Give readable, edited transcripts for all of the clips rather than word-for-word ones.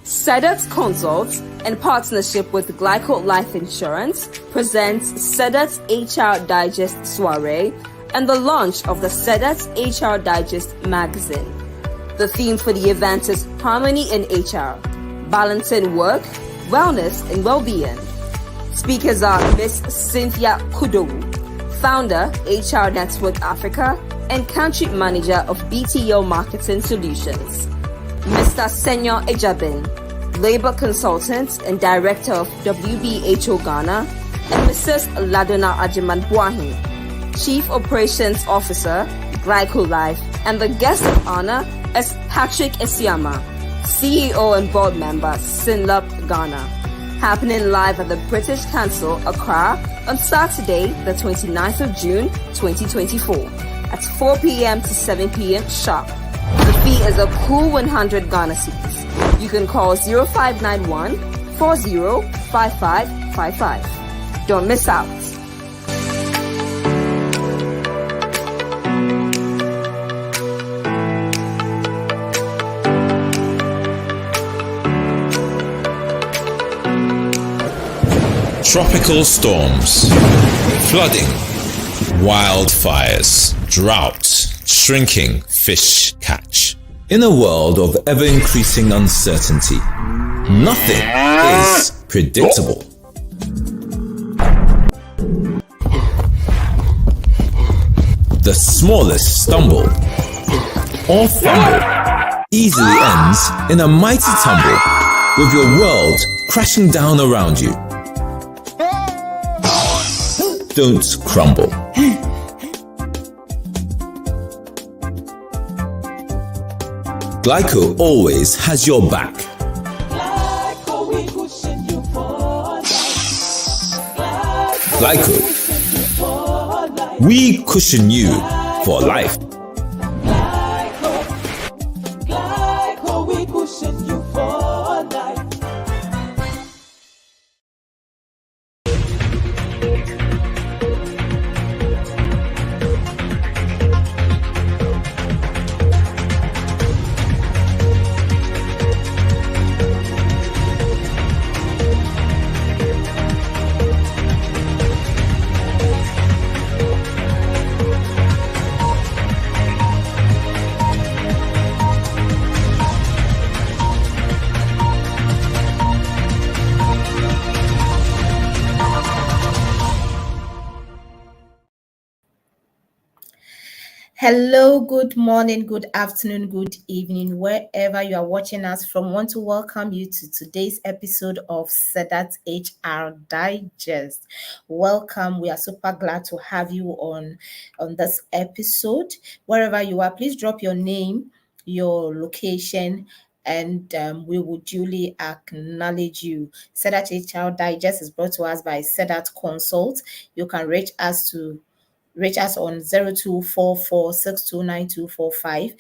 𝐀𝐝𝐦𝐢𝐬𝐬𝐢𝐨𝐧 Consults, in partnership with 𝐀𝐝𝐦𝐬𝐢𝐬𝐢𝐬𝐢𝐬𝐬 presents 𝐀𝐝𝐦𝐬𝐢𝐬𝐢𝐬𝐢𝐻R Digest Soiree and the launch of the 𝐀𝐝𝐴𝐬𝐻R Digest magazine. The theme for the event is Harmony in HR, Balancing Work, Wellness and Well-being. Speakers are Ms. Cynthia Kudowu, Founder, HR Network Africa and Country Manager of BTO Marketing Solutions. Mr. Senyor Ejabin, Labor Consultant and Director of WBHO Ghana, and Mrs. Ladona Ajiman-Buahin, Chief Operations Officer, 𝐀𝐝𝐦𝐬𝐢𝐬𝐢𝐬𝐬, and the guest of honor is Patrick Esiama, CEO and Board Member, Sinlab Ghana. Happening live at the British Council, Accra, on Saturday, the 29th of June, 2024, at 4 p.m. to 7 p.m. sharp. The fee is a cool 100 Ghana cedis. You can call 0591 405555. Don't miss out. Tropical storms, flooding, wildfires, drought, shrinking fish catch. In a world of ever-increasing uncertainty, nothing is predictable. The smallest stumble or fumble easily ends in a mighty tumble, with your world crashing down around you. Don't crumble. 𝐀𝐻𝐦𝐬𝐢𝐬𝐢𝐬𝐬 always has your back. 𝐀𝐻𝐦𝐬𝐬𝐢𝐬𝐬𝐀𝐻𝐦, we cushion you for life. Hello, good morning, good afternoon, good evening, wherever you are watching us from. I want to welcome you to today's episode of 𝐀𝐴𝐬𝐻R Digest. Welcome. We are super glad to have you on this episode. Wherever you are, please drop your name, your location, and we will duly acknowledge you. 𝐀𝐴𝐻R Digest is brought to us by 𝐀𝐻 Consult. You can reach us on 0244629245,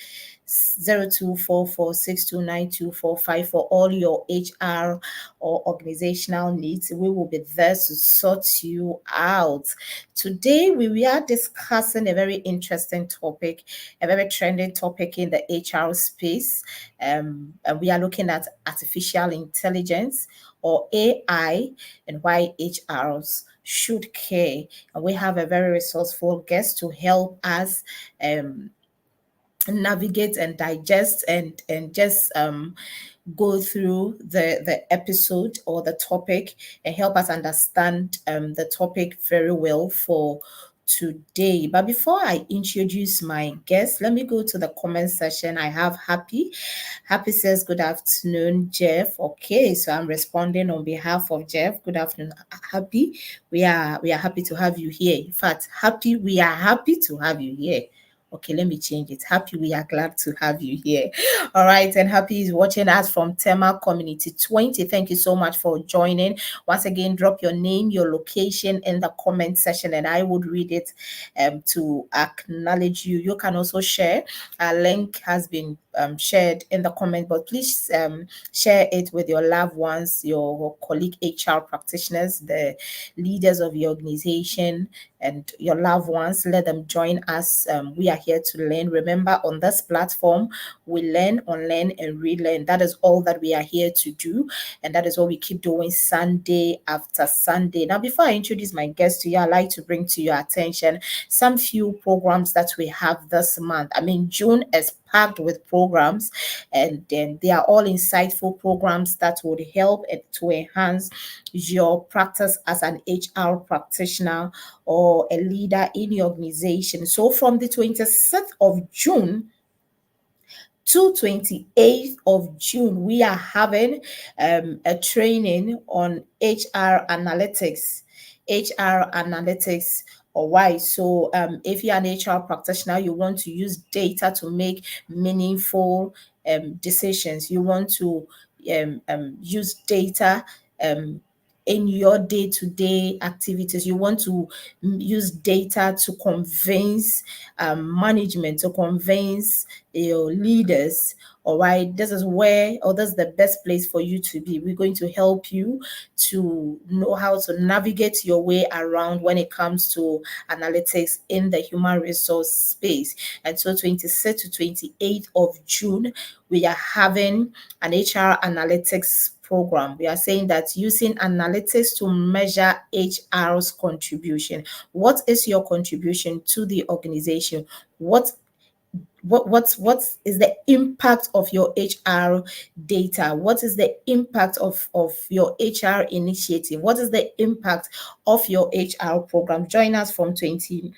0244629245 for all your HR or organizational needs. We will be there to sort you out. Today, we are discussing a very interesting topic, a very trending topic in the HR space. And we are looking at artificial intelligence or AI and why HRs should care. And we have a very resourceful guest to help us navigate and digest and just go through the episode or the topic and help us understand the topic very well for today. But before I introduce my guest, let me go to the comment section. I have Happy. Happy says, good afternoon, Jeff. Okay, so I'm responding on behalf of Jeff. Good afternoon, Happy. We are happy to have you here. In fact, Happy, we are happy to have you here. Okay, let me change it. Happy, we are glad to have you here. All right, and Happy is watching us from Tema Community 20. Thank you so much for joining. Once again, drop your name, your location in the comment section, and I would read it to acknowledge you. You can also share. A link has been shared in the comment, but please share it with your loved ones, your colleague HR practitioners, the leaders of your organization, and your loved ones. Let them join us. We are here to learn. Remember, on this platform, we learn, unlearn, and relearn. That is all that we are here to do, and that is what we keep doing Sunday after Sunday. Now, before I introduce my guest to you, I'd like to bring to your attention some few programs that we have this month. I mean, June is packed with programs, and then they are all insightful programs that would help to enhance your practice as an HR practitioner or a leader in your organization. So from the 26th of June to 28th of June, we are having a training on HR analytics. HR analytics. Or why? So if you're an HR practitioner, you want to use data to make meaningful decisions. You want to use data in your day-to-day activities. You want to use data to convince management, to convince your leaders. All right, this is where, or this is the best place for you to be. We're going to help you to know how to navigate your way around when it comes to analytics in the human resource space. And so 26th to 28th of June, we are having an HR analytics program. We are saying that using analytics to measure HR's contribution. What is your contribution to the organization? What is the impact of your HR data? What is the impact of your HR initiative? What is the impact of your HR program? Join us from 26th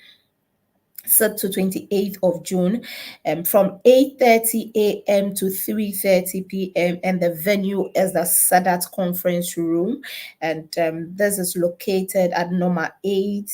to 28th of June, from 8:30 a.m. to 3:30 p.m. and the venue is the Sadat Conference Room, and this is located at number 8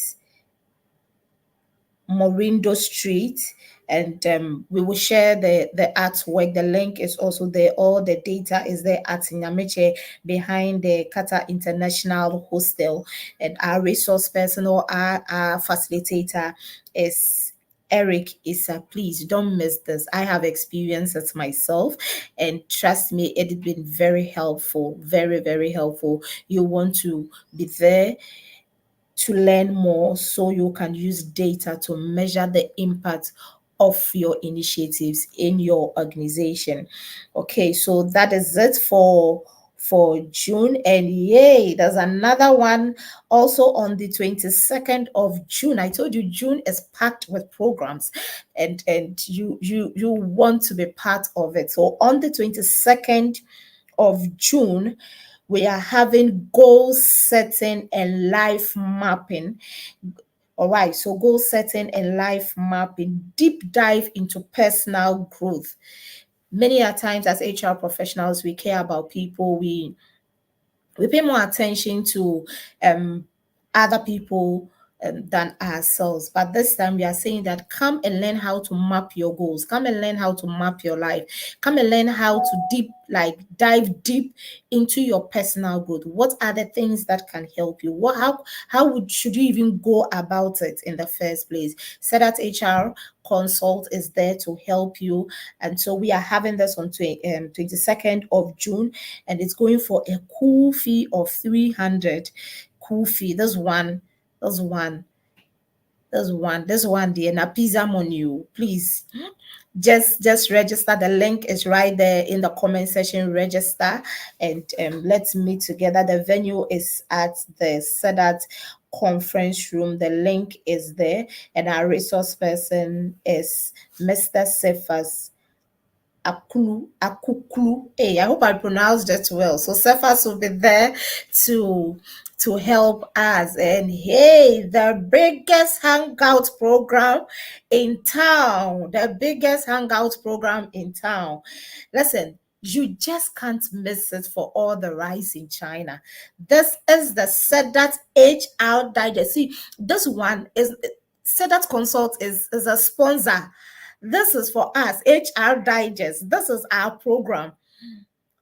Morindo Street, and we will share the artwork. The link is also there. All the data is there at 𝐀𝐝𝐦𝐢𝐬𝐬𝐢𝐬𝐬 behind the Qatar International Hostel, and our resource person or our facilitator is Eric Issa. Please don't miss this. I have experienced it myself, and trust me, it has been very helpful, very, very helpful. You want to be there to learn more so you can use data to measure the impact of your initiatives in your organization. Okay, so that is it for June. And yay, there's another one also on the 22nd of June. I told you June is packed with programs, and you want to be part of it. So on the 22nd of June, we are having goal setting and life mapping. All right, so goal setting and life mapping, deep dive into personal growth. Many a times as HR professionals, we care about people. We pay more attention to other people than ourselves. But this time we are saying that come and learn how to map your goals. Come and learn how to map your life. Come and learn how to dive deep into your personal growth. What are the things that can help you? Should you even go about it in the first place? Sadat HR Consult is there to help you. And so we are having this on 22nd of June, and it's going for a cool fee of 300. Cool fee. This one, dear. Na pizza money. Please just register. The link is right there in the comment section. Register and let's meet together. The venue is at the Sadat Conference Room. The link is there, and our resource person is Mr. Cephas Akuklu. Hey, I hope I pronounced it well. So Cephas will be there to help us. And hey, the biggest hangout program in town. The biggest hangout program in town. Listen, you just can't miss it for all the rise in China. This is the Sadat HR Digest. See, this one is Sadat Consult is a sponsor. This is for us, HR Digest. This is our program.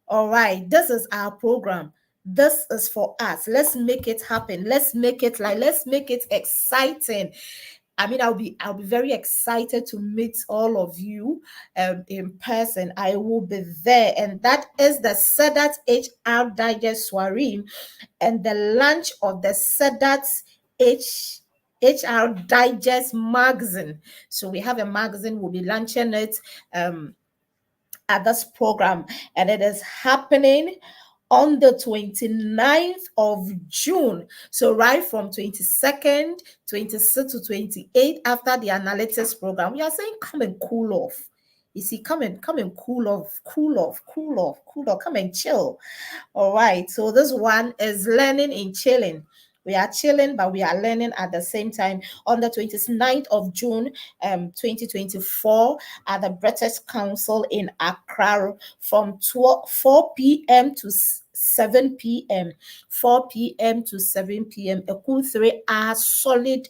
All right, this is our program. This is for us. Let's make it happen. Let's make it exciting. I mean, I'll be very excited to meet all of you in person. I will be there, and that is the Sadat HR Digest soiree and the launch of the Sadat HR Digest magazine. So we have a magazine. We'll be launching it at this program, and it is happening on the 29th of June. So right from 22nd, 26th to 28th, after the analytics program, we are saying come and cool off. You see, come and cool off, come and chill. All right. So this one is learning in chilling. We are chilling, but we are learning at the same time on the 29th of June, 2024, at the British Council in Accra from 4 p.m. to 7 p.m. 4 p.m. to 7 p.m. A cool 3-hour solid,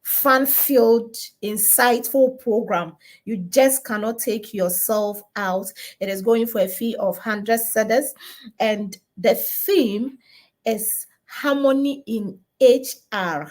fun-filled, insightful program. You just cannot take yourself out. It is going for a fee of 100 cedis, and the theme is harmony in HR,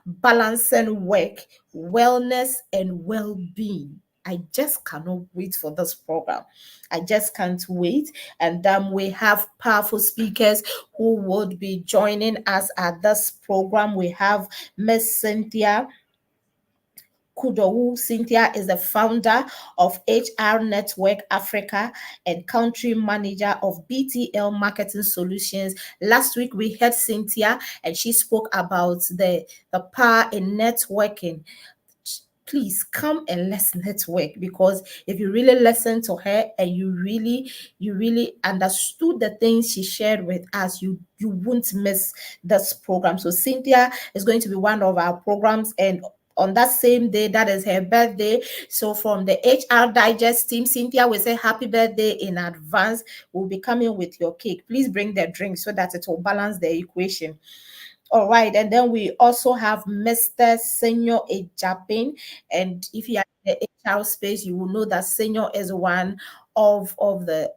balancing work, wellness, and well-being. I just cannot wait for this program. I just can't wait. And we have powerful speakers who would be joining us at this program. We have Miss Cynthia Kudowu. Cynthia is the founder of HR Network Africa and country manager of BTL Marketing Solutions. Last week we heard Cynthia and she spoke about the power in networking. Please come and let's network, because if you really listen to her and you really understood the things she shared with us, you won't miss this program. So Cynthia is going to be one of our programs, and on that same day, that is her birthday. So from the HR Digest team, Cynthia will say happy birthday in advance. We'll be coming with your cake. Please bring the drink so that it will balance the equation. All right, and then we also have Mr. 𝐀𝐝𝐦𝐢𝐬𝐬𝐢𝐬𝐬𝐬𝐬𝐻 If you are in the HR space, you will know that 𝐀𝐝𝐦𝐻 is one of the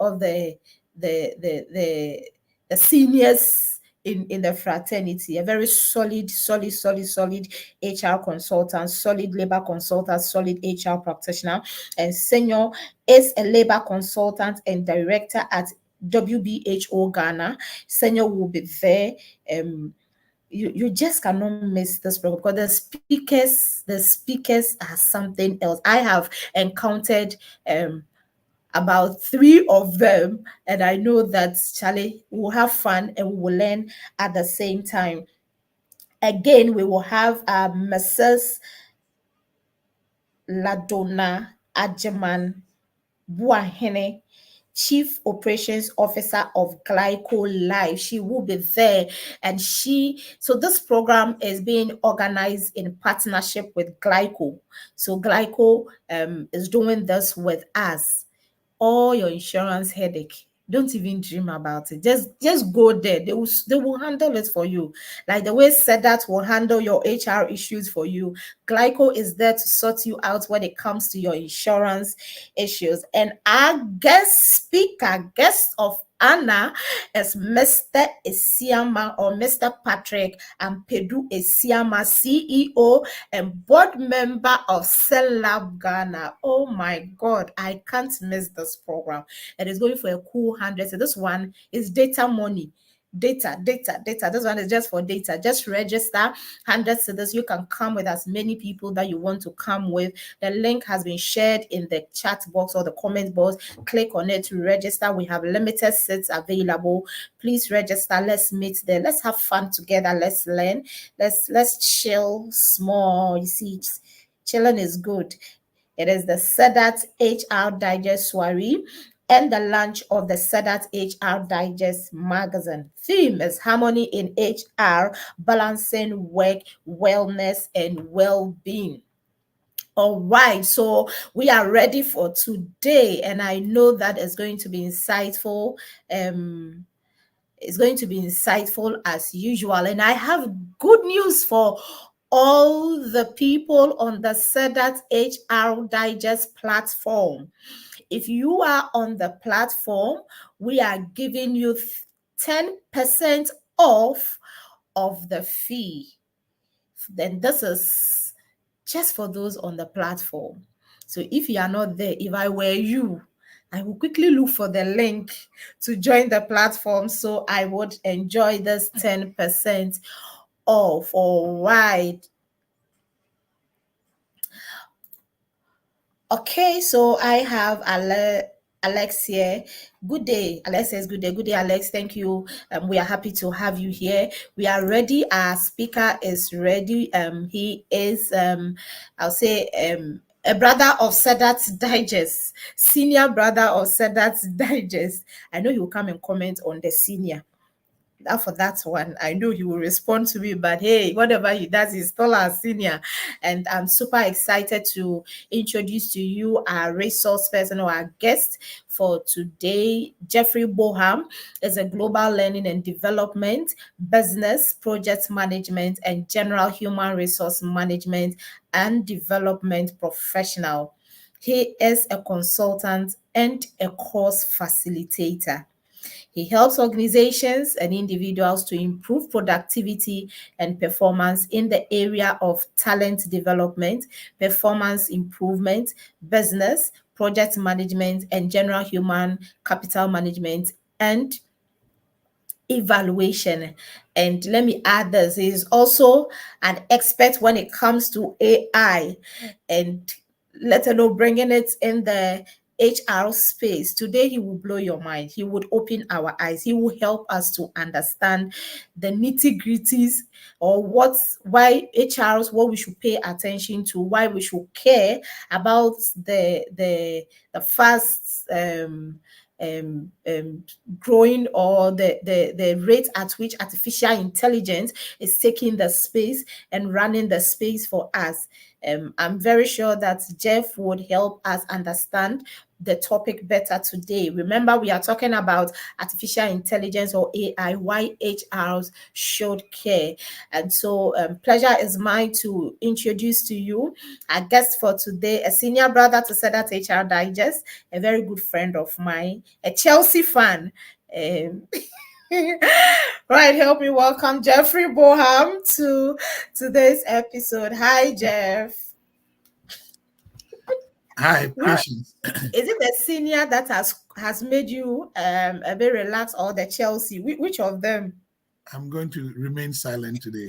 seniors in the fraternity, a very solid HR consultant, solid labor consultant, solid HR practitioner. And 𝐀𝐝𝐻 is a labor consultant and director at WHO Ghana. 𝐀𝐝𝐻 will be there. You just cannot miss this program, because the speakers are something else. I have encountered about 3 of them, and I know that Charlie will have fun and we will learn at the same time. Again, we will have Mrs. Ladonna Ajeman Buahene, Chief Operations Officer of 𝐀𝐝𝐦𝐢𝐬𝐬𝐢𝐬𝐬𝐻. She will be there, and so this program is being organized in partnership with 𝐀𝐝𝐽𝐽. So 𝐀𝐝𝐽𝐽 is doing this with us. All your insurance headache, don't even dream about it. Just go there. They will handle it for you, like the way Sadat will handle your HR issues for you. 𝐀𝐝𝐽𝐽 is there to sort you out when it comes to your insurance issues. And our guest of honor is Mr. Esiama, or Mr. Patrick Ampedu Esiama, CEO and board member of CellLab Ghana. Oh my God, I can't miss this program. It is going for a cool 100. So this one is data money. Data. This one is just for data. Just register 100 cedis. You can come with as many people that you want to come with. The link has been shared in the chat box or the comment box. Click on it to register. We have limited seats available. Please register. Let's meet there. Let's have fun together. Let's learn. Let's chill small. You see, chilling is good. It is the Sadat HR Digest soiree and the launch of the Sadat HR Digest magazine. Theme is harmony in HR, balancing work, wellness, and well-being. All right, so we are ready for today, and I know that it's going to be insightful. It's going to be insightful as usual, and I have good news for all the people on the Sadat HR Digest platform. If you are on the platform, we are giving you 10% off of the fee. then this is just for those on the platform. So if you are not there, if I were you, I will quickly look for the link to join the platform so I would enjoy this 10% off. All right. Okay, so I have Alex here. Good day. Alex says good day. Good day, Alex. Thank you. We are happy to have you here. We are ready. Our speaker is ready. He is, I'll say, a brother of 𝐀𝐝𝐦𝐢𝐬𝐢𝐬𝐢𝐬𝐢𝐬𝐻 Digest, senior brother of 𝐀𝐝𝐬𝐢𝐬𝐢𝐬𝐢𝐬𝐻 Digest. I know he will come and comment on the senior. For that one, I know he will respond to me, but hey, whatever he does, he's still our senior. And I'm super excited to introduce to you our resource person or our guest for today. Jeffrey Boham is a global learning and development, business, project management, and general human resource management and development professional. He is a consultant and a course facilitator. He helps organizations and individuals to improve productivity and performance in the area of talent development, performance improvement, business, project management, and general human capital management and evaluation. And let me add this, he is also an expert when it comes to AI, and let alone bringing it in the HR space. Today, he will blow your mind. He would open our eyes. He will help us to understand the nitty-gritties or why HRs, what we should pay attention to, why we should care about the fast growing or the rate at which artificial intelligence is taking the space and running the space for us. I'm very sure that Jeff would help us understand the topic better today. Remember, we are talking about artificial intelligence or AI, why HRs should care. And so pleasure is mine to introduce to you our guest for today, a senior brother to 𝐀𝐝𝐻 HR Digest, a very good friend of mine, a Chelsea fan. Right, help me welcome Jeffrey Boham to today's episode. Hi, Jeff. Hi, Patience. Is it the senior that has made you a bit relaxed, or the Chelsea? Which of them? I'm going to remain silent today.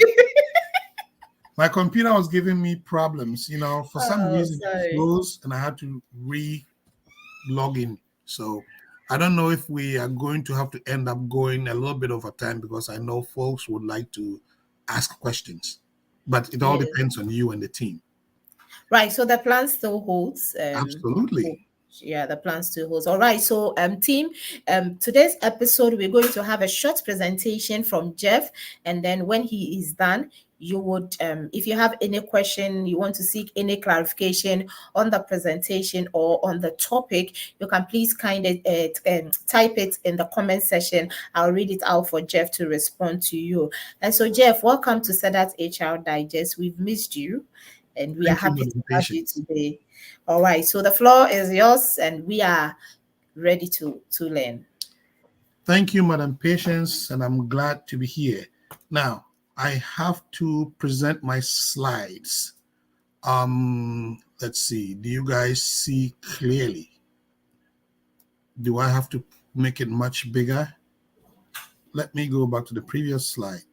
My computer was giving me problems, for some reason it froze and I had to re-log in. So I don't know if we are going to have to end up going a little bit over time, because I know folks would like to ask questions, but it all depends on you and the team. Right. So the plan still holds. Absolutely. Yeah, the plan still holds. All right. So team, today's episode, we're going to have a short presentation from Jeff, and then when he is done, you would, if you have any question, you want to seek any clarification on the presentation or on the topic, you can please kind of type it in the comment section. I'll read it out for Jeff to respond to you. And so, Jeff, welcome to 𝐀𝐝𝐻 HR Digest. We've missed you, and we are happy to have you today. All right, so the floor is yours, and we are ready to learn. Thank you, Madam Patience, and I'm glad to be here. Now, I have to present my slides. Let's see. Do you guys see clearly? Do I have to make it much bigger? Let me go back to the previous slide.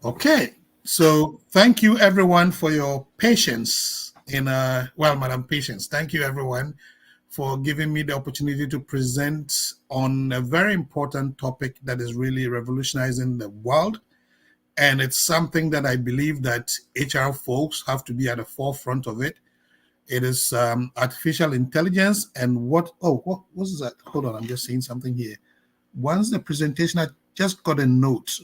Okay. So thank you, everyone, for your patience Madam Patience, thank you, everyone, for giving me the opportunity to present on a very important topic that is really revolutionizing the world. And it's something that I believe that HR folks have to be at the forefront of it. It is artificial intelligence and what was that? Hold on, I'm just saying something here. Once the presentation, I just got a note.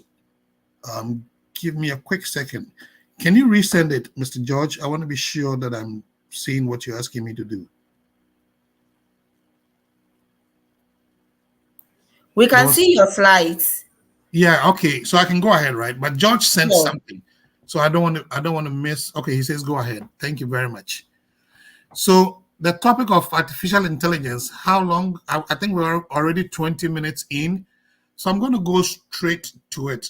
Give me a quick second. Can you resend it, Mr. George? I want to be sure that I'm seeing what you're asking me to do. We can see your slides. Yeah, okay. So I can go ahead, right? But George sent something. So I don't want to miss. Okay, he says go ahead. Thank you very much. So the topic of artificial intelligence, how long? I think we're already 20 minutes in. So I'm going to go straight to it.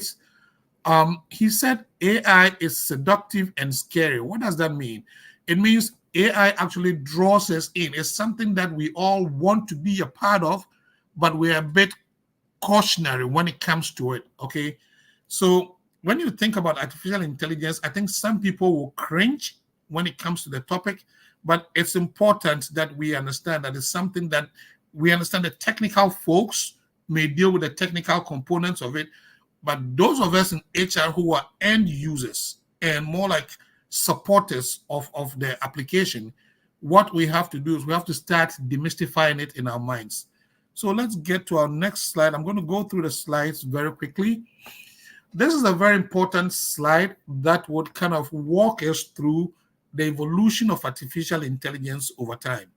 slides. He said AI is seductive and scary. What does that mean? It means AI actually draws us in. It's something that we all want to be a part of, but we're a bit cautionary when it comes to it, okay? So when you think about artificial intelligence, I think some people will cringe when it comes to the topic, but it's important that we understand that it's something that we understand the technical folks may deal with the technical components of it, but those of us in HR who are end users and more like supporters of the application, what we have to do is we have to start demystifying it in our minds. So let's get to our next slide. I'm going to go through the slides very quickly. This is a very important slide that would kind of walk us through the evolution of artificial intelligence over time.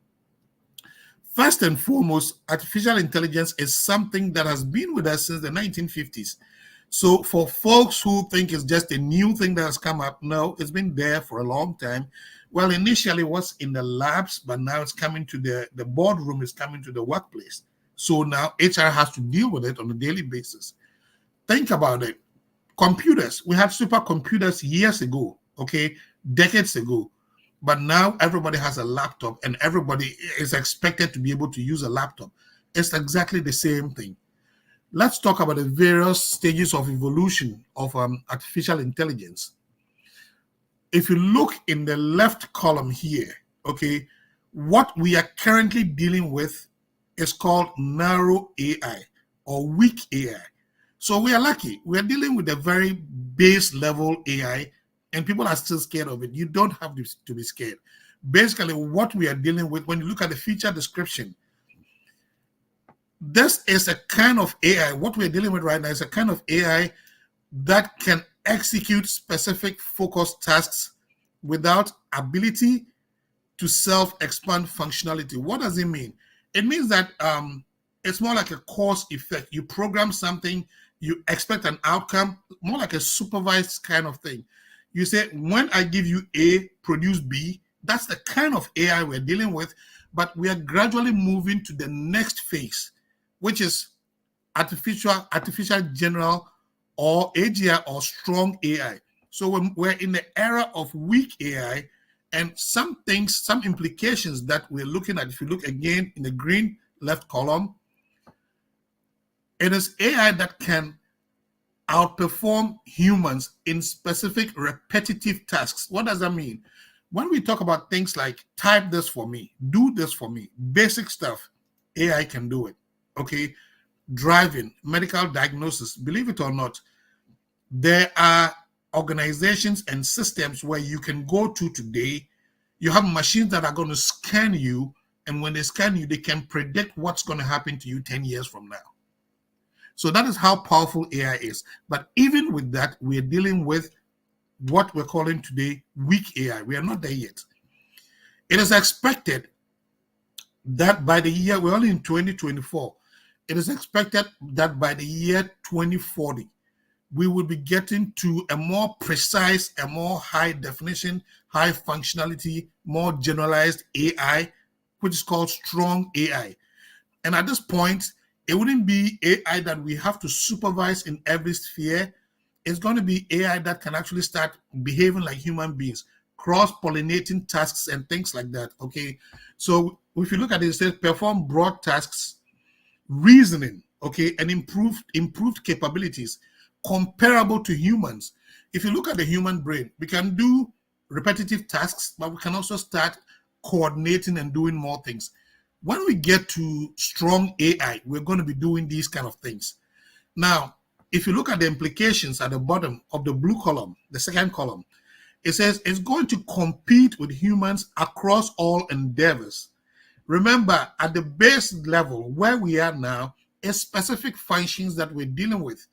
First and foremost, artificial intelligence is something that has been with us since the 1950s. So for folks who think it's just a new thing that has come up, no, it's been there for a long time. Well, initially it was in the labs, but now it's coming to the boardroom, is coming to the workplace. So now HR has to deal with it on a daily basis. Think about it. Computers, we had supercomputers years ago, okay, decades ago. But now everybody has a laptop and everybody is expected to be able to use a laptop. It's exactly the same thing. Let's talk about the various stages of evolution of artificial intelligence. If you look in the left column here, okay, what we are currently dealing with is called narrow AI or weak AI. So we are lucky. We are dealing with a very base level AI and people are still scared of it. You don't have to be scared. Basically, what we are dealing with, when you look at the feature description, this is a kind of AI. What we're dealing with right now is a kind of AI that can execute specific focused tasks without ability to self-expand functionality. What does it mean? It means that it's more like a cause effect. You program something, you expect an outcome, more like a supervised kind of thing. You say, when I give you A, produce B. That's the kind of AI we're dealing with, but we are gradually moving to the next phase, which is artificial general or AGI or strong AI. So we're in the era of weak AI, and some things, some implications that we're looking at, if you look again in the green left column, it is AI that can outperform humans in specific repetitive tasks. What does that mean? When we talk about things like type this for me, do this for me, basic stuff, AI can do it. Okay, driving, medical diagnosis, believe it or not, there are organizations and systems where you can go to today. You have machines that are going to scan you, and when they scan you, they can predict what's going to happen to you 10 years from now. So that is how powerful AI is. But even with that, we're dealing with what we're calling today weak AI. We are not there yet. It is expected that by the year, we're only in 2024, it is expected that by the year 2040, we will be getting to a more precise, a more high definition, high functionality, more generalized AI, which is called strong AI. And at this point, it wouldn't be AI that we have to supervise in every sphere. It's going to be AI that can actually start behaving like human beings, cross-pollinating tasks and things like that, okay? So if you look at it, it says perform broad tasks, reasoning, okay, and improved capabilities comparable to humans. If you look at the human brain, we can do repetitive tasks, but we can also start coordinating and doing more things. When we get to strong AI, we're going to be doing these kind of things. Now, if you look at the implications at the bottom of the blue column, the second column, it says it's going to compete with humans across all endeavors. Remember, at the base level, where we are now, is specific functions that we're dealing with.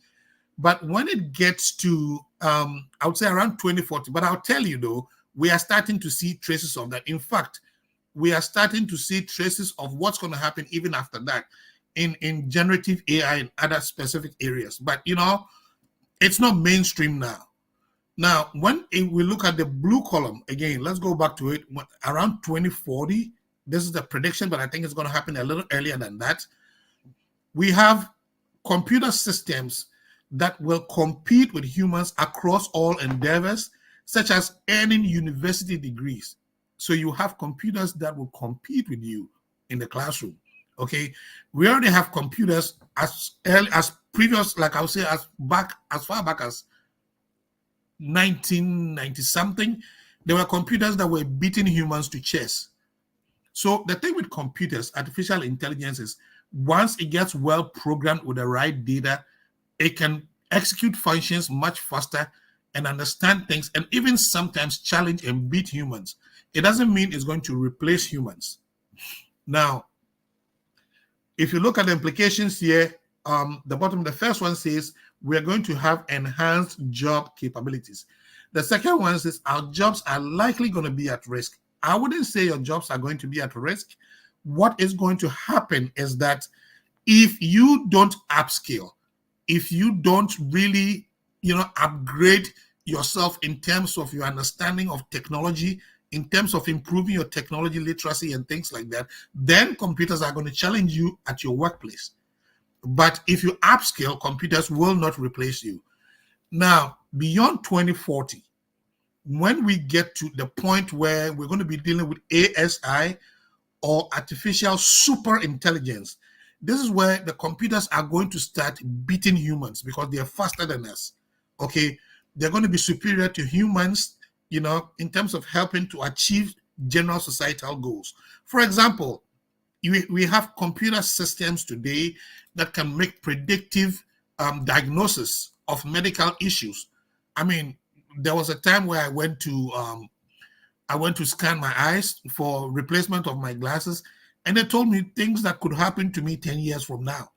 But when it gets to, I would say around 2040, but I'll tell you though, we are starting to see traces of that. In fact, we are starting to see traces of what's going to happen even after that in generative AI and other specific areas. But, you know, it's not mainstream now. Now, when we look at the blue column, again, let's go back to it. Around 2040, this is the prediction, but I think it's going to happen a little earlier than that. We have computer systems that will compete with humans across all endeavors, such as earning university degrees. So you have computers that will compete with you in the classroom, okay? We already have computers as early as previous, like I would say, as far back as 1990 something. There were computers that were beating humans to chess. So the thing with computers, artificial intelligence, is once it gets well programmed with the right data, it can execute functions much faster and understand things, and even sometimes challenge and beat humans. It doesn't mean it's going to replace humans. Now, if you look at the implications here, the bottom, the first one says we're going to have enhanced job capabilities. The second one says our jobs are likely going to be at risk. I wouldn't say your jobs are going to be at risk. What is going to happen is that if you don't upskill, if you don't really, upgrade yourself in terms of your understanding of technology, in terms of improving your technology literacy and things like that, then computers are going to challenge you at your workplace. But if you upskill, computers will not replace you. Now, beyond 2040, when we get to the point where we're going to be dealing with ASI, or artificial super intelligence, this is where the computers are going to start beating humans because they're faster than us, okay? They're going to be superior to humans, in terms of helping to achieve general societal goals. For example, we have computer systems today that can make predictive diagnosis of medical issues. I mean, there was a time where I went to scan my eyes for replacement of my glasses, and they told me things that could happen to me 10 years from now.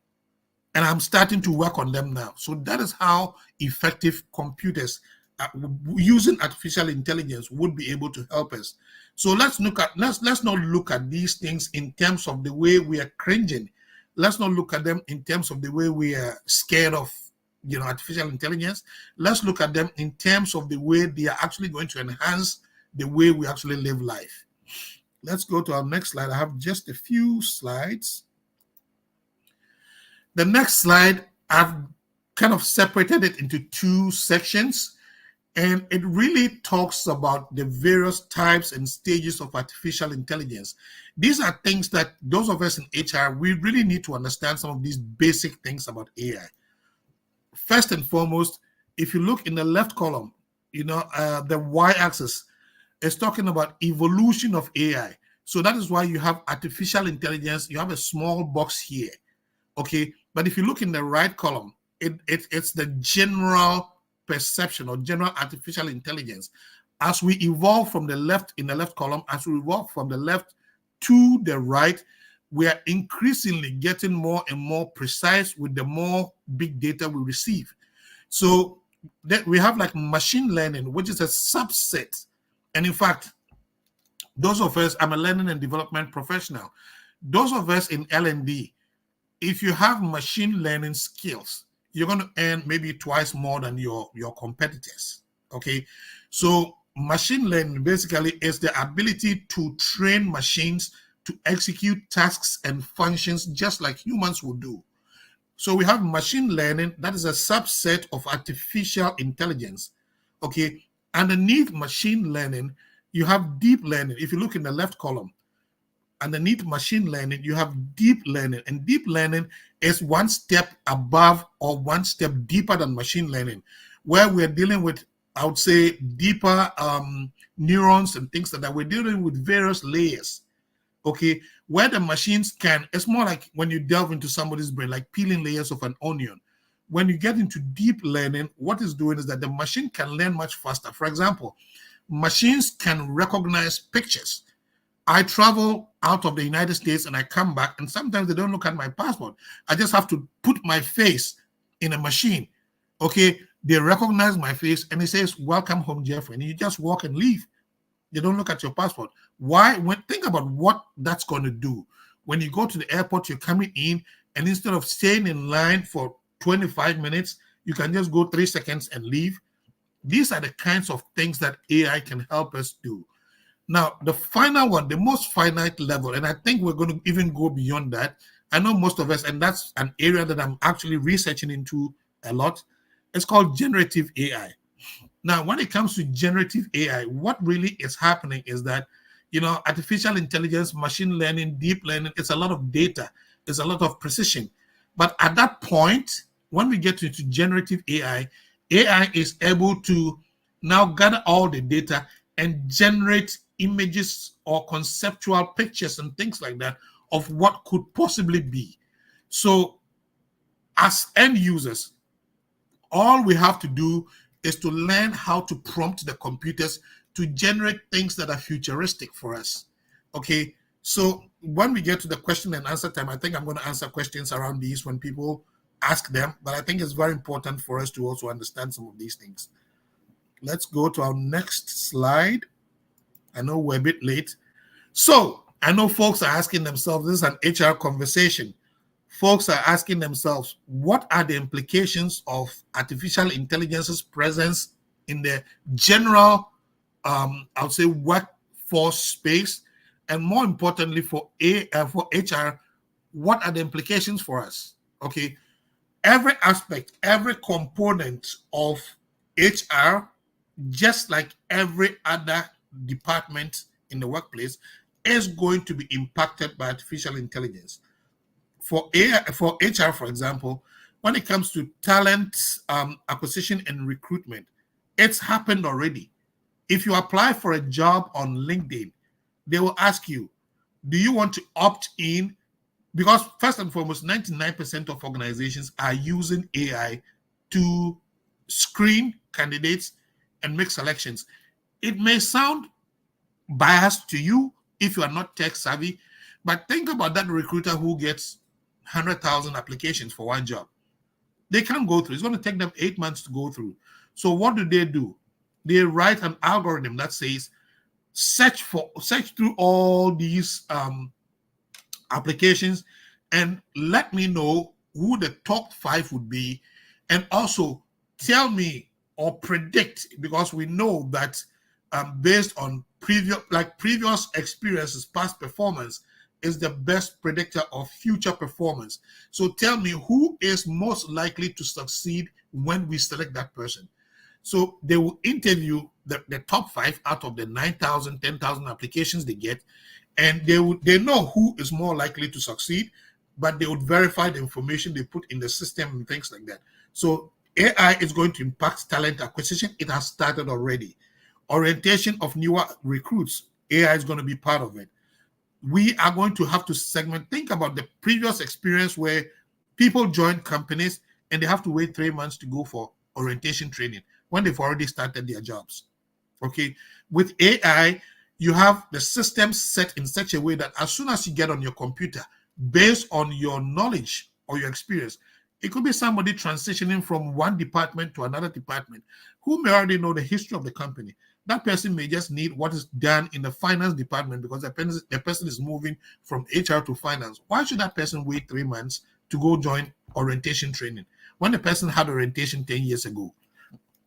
And I'm starting to work on them now. So that is how effective computers using artificial intelligence would be able to help us. So let's not look at these things in terms of the way we are cringing. Let's not look at them in terms of the way we are scared of artificial intelligence. Let's look at them in terms of the way they are actually going to enhance the way we actually live life. Let's go to our next slide. I have just a few slides. The next slide, I've kind of separated it into two sections. And it really talks about the various types and stages of artificial intelligence. These are things that those of us in HR, we really need to understand some of these basic things about AI. First and foremost, if you look in the left column, the y-axis is talking about evolution of AI. So that is why you have artificial intelligence. You have a small box here, okay? But if you look in the right column, it's the general perception or general artificial intelligence. As we evolve from the left, in the left column, as we evolve from the left to the right, we are increasingly getting more and more precise with the more big data we receive. So that we have like machine learning, which is a subset. And in fact, those of us, I'm a learning and development professional. Those of us in L&D, if you have machine learning skills, you're going to earn maybe twice more than your competitors, okay? So machine learning basically is the ability to train machines to execute tasks and functions just like humans would do. So we have machine learning, that is a subset of artificial intelligence, okay? Underneath machine learning, you have deep learning. If you look in the left column, underneath machine learning, you have deep learning. And deep learning is one step above or one step deeper than machine learning, where we're dealing with, I would say, deeper neurons and things like that. We're dealing with various layers, okay? Where the machines can, it's more like when you delve into somebody's brain, like peeling layers of an onion. When you get into deep learning, what it's doing is that the machine can learn much faster. For example, machines can recognize pictures. I travel out of the United States and I come back, and sometimes they don't look at my passport. I just have to put my face in a machine. Okay, they recognize my face and it says, "Welcome home, Jeffrey." And you just walk and leave. They don't look at your passport. Why? Think about what that's going to do. When you go to the airport, you're coming in, and instead of staying in line for 25 minutes, you can just go 3 seconds and leave. These are the kinds of things that AI can help us do. Now, the final one, the most finite level, and I think we're going to even go beyond that. I know most of us, and that's an area that I'm actually researching into a lot. It's called generative AI. Now, when it comes to generative AI, what really is happening is that, artificial intelligence, machine learning, deep learning, it's a lot of data. It's a lot of precision. But at that point, when we get into generative AI, AI is able to now gather all the data and generate images or conceptual pictures and things like that of what could possibly be. So as end users, all we have to do is to learn how to prompt the computers to generate things that are futuristic for us. Okay, so when we get to the question and answer time, I think I'm going to answer questions around these when people ask them, but I think it's very important for us to also understand some of these things. Let's go to our next slide. I know we're a bit late. So I know folks are asking themselves, this is an HR conversation. Folks are asking themselves, what are the implications of artificial intelligence's presence in the general, I would say, workforce space? And more importantly, for HR, what are the implications for us? Okay, every aspect, every component of HR, just like every other department in the workplace, is going to be impacted by artificial intelligence. For HR, for example, when it comes to talent acquisition and recruitment, it's happened already. If you apply for a job on LinkedIn, they will ask you, do you want to opt in? Because first and foremost, 99% of organizations are using AI to screen candidates and make selections. It may sound biased to you if you are not tech savvy, but think about that recruiter who gets 100,000 applications for one job. They can't go through. It's going to take them 8 months to go through. So what do? They write an algorithm that says, search through all these applications and let me know who the top 5 would be, and also tell me or predict, because we know that based on previous experiences, past performance is the best predictor of future performance. So tell me who is most likely to succeed when we select that person. So they will interview the top 5 out of the 9,000, 10,000 applications they get, and they know who is more likely to succeed, but they would verify the information they put in the system and things like that. So AI is going to impact talent acquisition. It has started already. Orientation of newer recruits, AI is going to be part of it. We are going to have to segment. Think about the previous experience where people join companies and they have to wait 3 months to go for orientation training when they've already started their jobs. Okay. With AI, you have the system set in such a way that as soon as you get on your computer, based on your knowledge or your experience, it could be somebody transitioning from one department to another department who may already know the history of the company. That person may just need what is done in the finance department because the person is moving from HR to finance. Why should that person wait 3 months to go join orientation training when the person had orientation 10 years ago?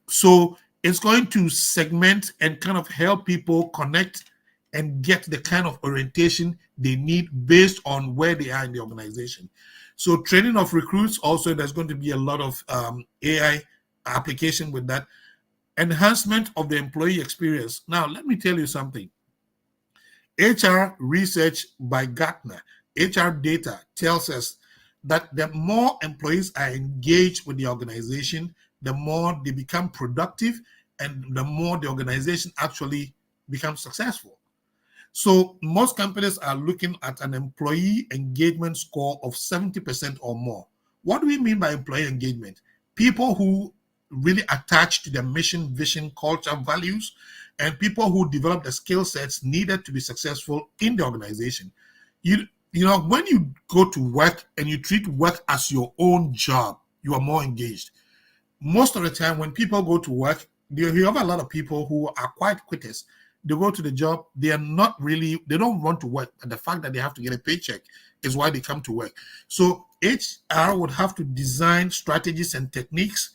So it's going to segment and kind of help people connect and get the kind of orientation they need based on where they are in the organization. So training of recruits, also there's going to be a lot of AI application with that. Enhancement of the employee experience. Now, let me tell you something. HR research by Gartner, HR data tells us that the more employees are engaged with the organization, the more they become productive and the more the organization actually becomes successful. So most companies are looking at an employee engagement score of 70% or more. What do we mean by employee engagement? People who really attached to their mission, vision, culture, values, and people who develop the skill sets needed to be successful in the organization. You know, when you go to work and you treat work as your own job, you are more engaged. Most of the time when people go to work, you have a lot of people who are quite quitters. They go to the job, they don't want to work. And the fact that they have to get a paycheck is why they come to work. So HR would have to design strategies and techniques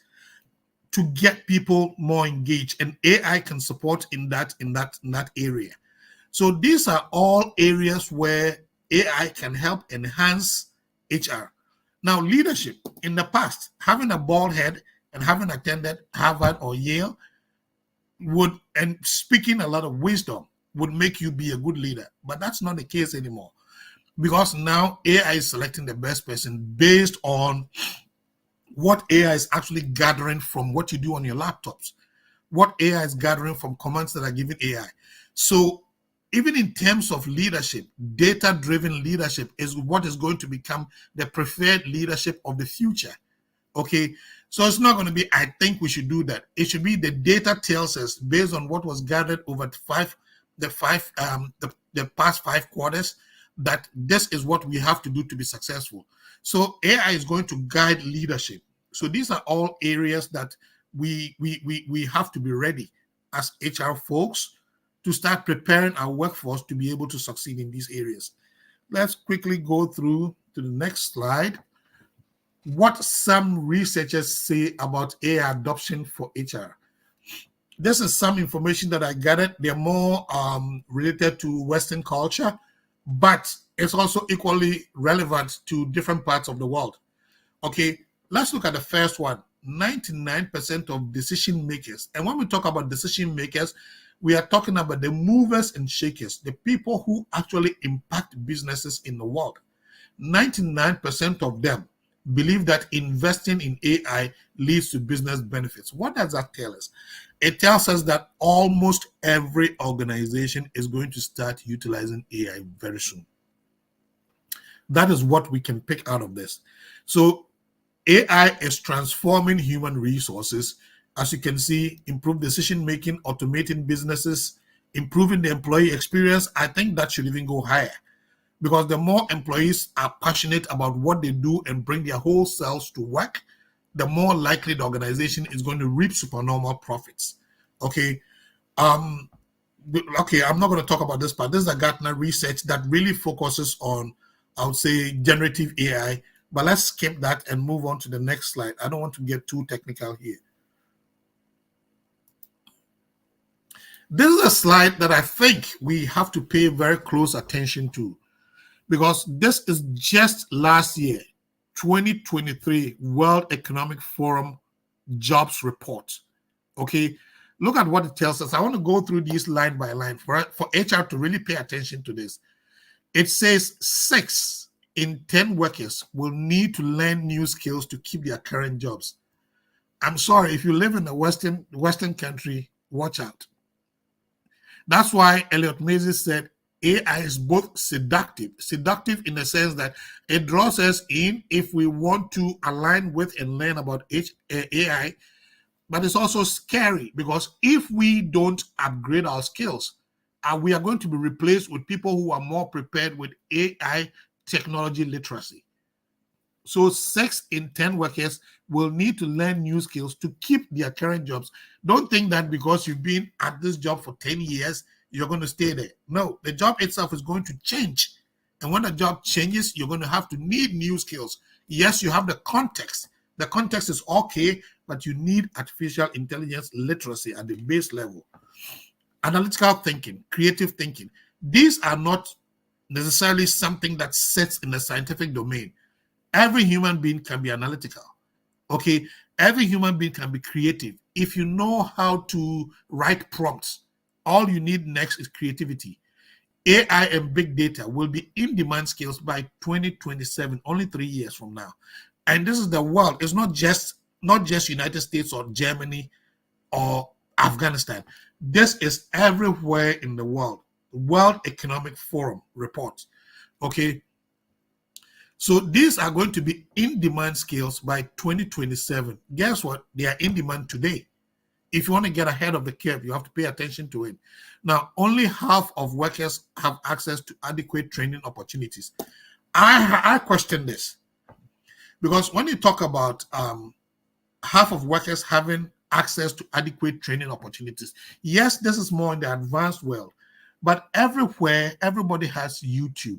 to get people more engaged, and AI can support in that area. So these are all areas where AI can help enhance HR. Now, leadership. In the past, having a bald head and having attended Harvard or Yale and speaking a lot of wisdom would make you be a good leader. But that's not the case anymore, because now AI is selecting the best person based on what AI is actually gathering from what you do on your laptops, what AI is gathering from commands that are given AI. So even in terms of leadership, data-driven leadership is what is going to become the preferred leadership of the future. Okay, so it's not going to be, I think we should do that. It should be the data tells us based on what was gathered over the past 5 quarters that this is what we have to do to be successful. So AI is going to guide leadership. So these are all areas that we have to be ready as HR folks to start preparing our workforce to be able to succeed in these areas. Let's quickly go through to the next slide. What some researchers say about AI adoption for HR. This is some information that I gathered. They're more related to Western culture, but it's also equally relevant to different parts of the world. Okay, let's look at the first one. 99% of decision makers. And when we talk about decision makers, we are talking about the movers and shakers, the people who actually impact businesses in the world. 99% of them believe that investing in AI leads to business benefits. What does that tell us? It tells us that almost every organization is going to start utilizing AI very soon. That is what we can pick out of this. So AI is transforming human resources. As you can see, improve decision-making, automating businesses, improving the employee experience. I think that should even go higher, because the more employees are passionate about what they do and bring their whole selves to work, the more likely the organization is going to reap supernormal profits. Okay. I'm not going to talk about this part. This is a Gartner research that really focuses on, I would say, generative AI. But let's skip that and move on to the next slide. I don't want to get too technical here. This is a slide that I think we have to pay very close attention to, because this is just last year, 2023 World Economic Forum jobs report. Okay, look at what it tells us. I want to go through these line by line for HR to really pay attention to this. It says 6 in 10 workers will need to learn new skills to keep their current jobs. I'm sorry, if you live in a Western country, watch out. That's why 𝐀𝐿𝐬𝐬𝐢𝐬𝐬𝐬𝐬 said AI is both seductive in the sense that it draws us in if we want to align with and learn about AI, but it's also scary because if we don't upgrade our skills, we are going to be replaced with people who are more prepared with AI technology literacy. So 6 in 10 workers will need to learn new skills to keep their current jobs. Don't think that because you've been at this job for 10 years, you're going to stay there. No, the job itself is going to change. And when the job changes, you're going to have to need new skills. Yes, you have the context. The context is okay, but you need artificial intelligence literacy at the base level. Analytical thinking, creative thinking. These are not necessarily something that sits in the scientific domain. Every human being can be analytical. Okay, every human being can be creative. If you know how to write prompts, all you need next is creativity. AI and big data will be in-demand skills by 2027, only 3 years from now. And this is the world. It's not just United States or Germany or Afghanistan. This is everywhere in the world. World Economic Forum report. Okay. So these are going to be in-demand skills by 2027. Guess what? They are in demand today. If you want to get ahead of the curve, you have to pay attention to it. Now, only half of workers have access to adequate training opportunities. I question this because when you talk about half of workers having access to adequate training opportunities, yes, this is more in the advanced world, but everywhere, everybody has YouTube.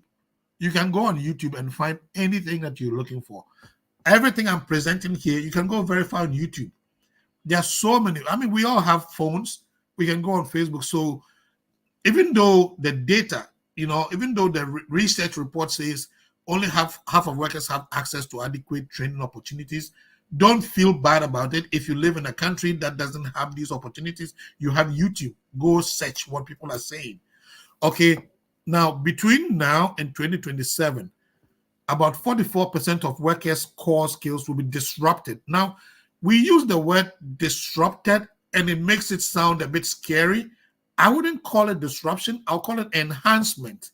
You can go on YouTube and find anything that you're looking for. Everything I'm presenting here, you can go verify on YouTube. There are so many. I mean, we all have phones. We can go on Facebook. So even though the data, even though the research report says only half of workers have access to adequate training opportunities, don't feel bad about it. If you live in a country that doesn't have these opportunities, you have YouTube. Go search what people are saying. Okay. Now, between now and 2027, about 44% of workers' core skills will be disrupted. Now, we use the word disrupted, and it makes it sound a bit scary. I wouldn't call it disruption. I'll call it enhancement.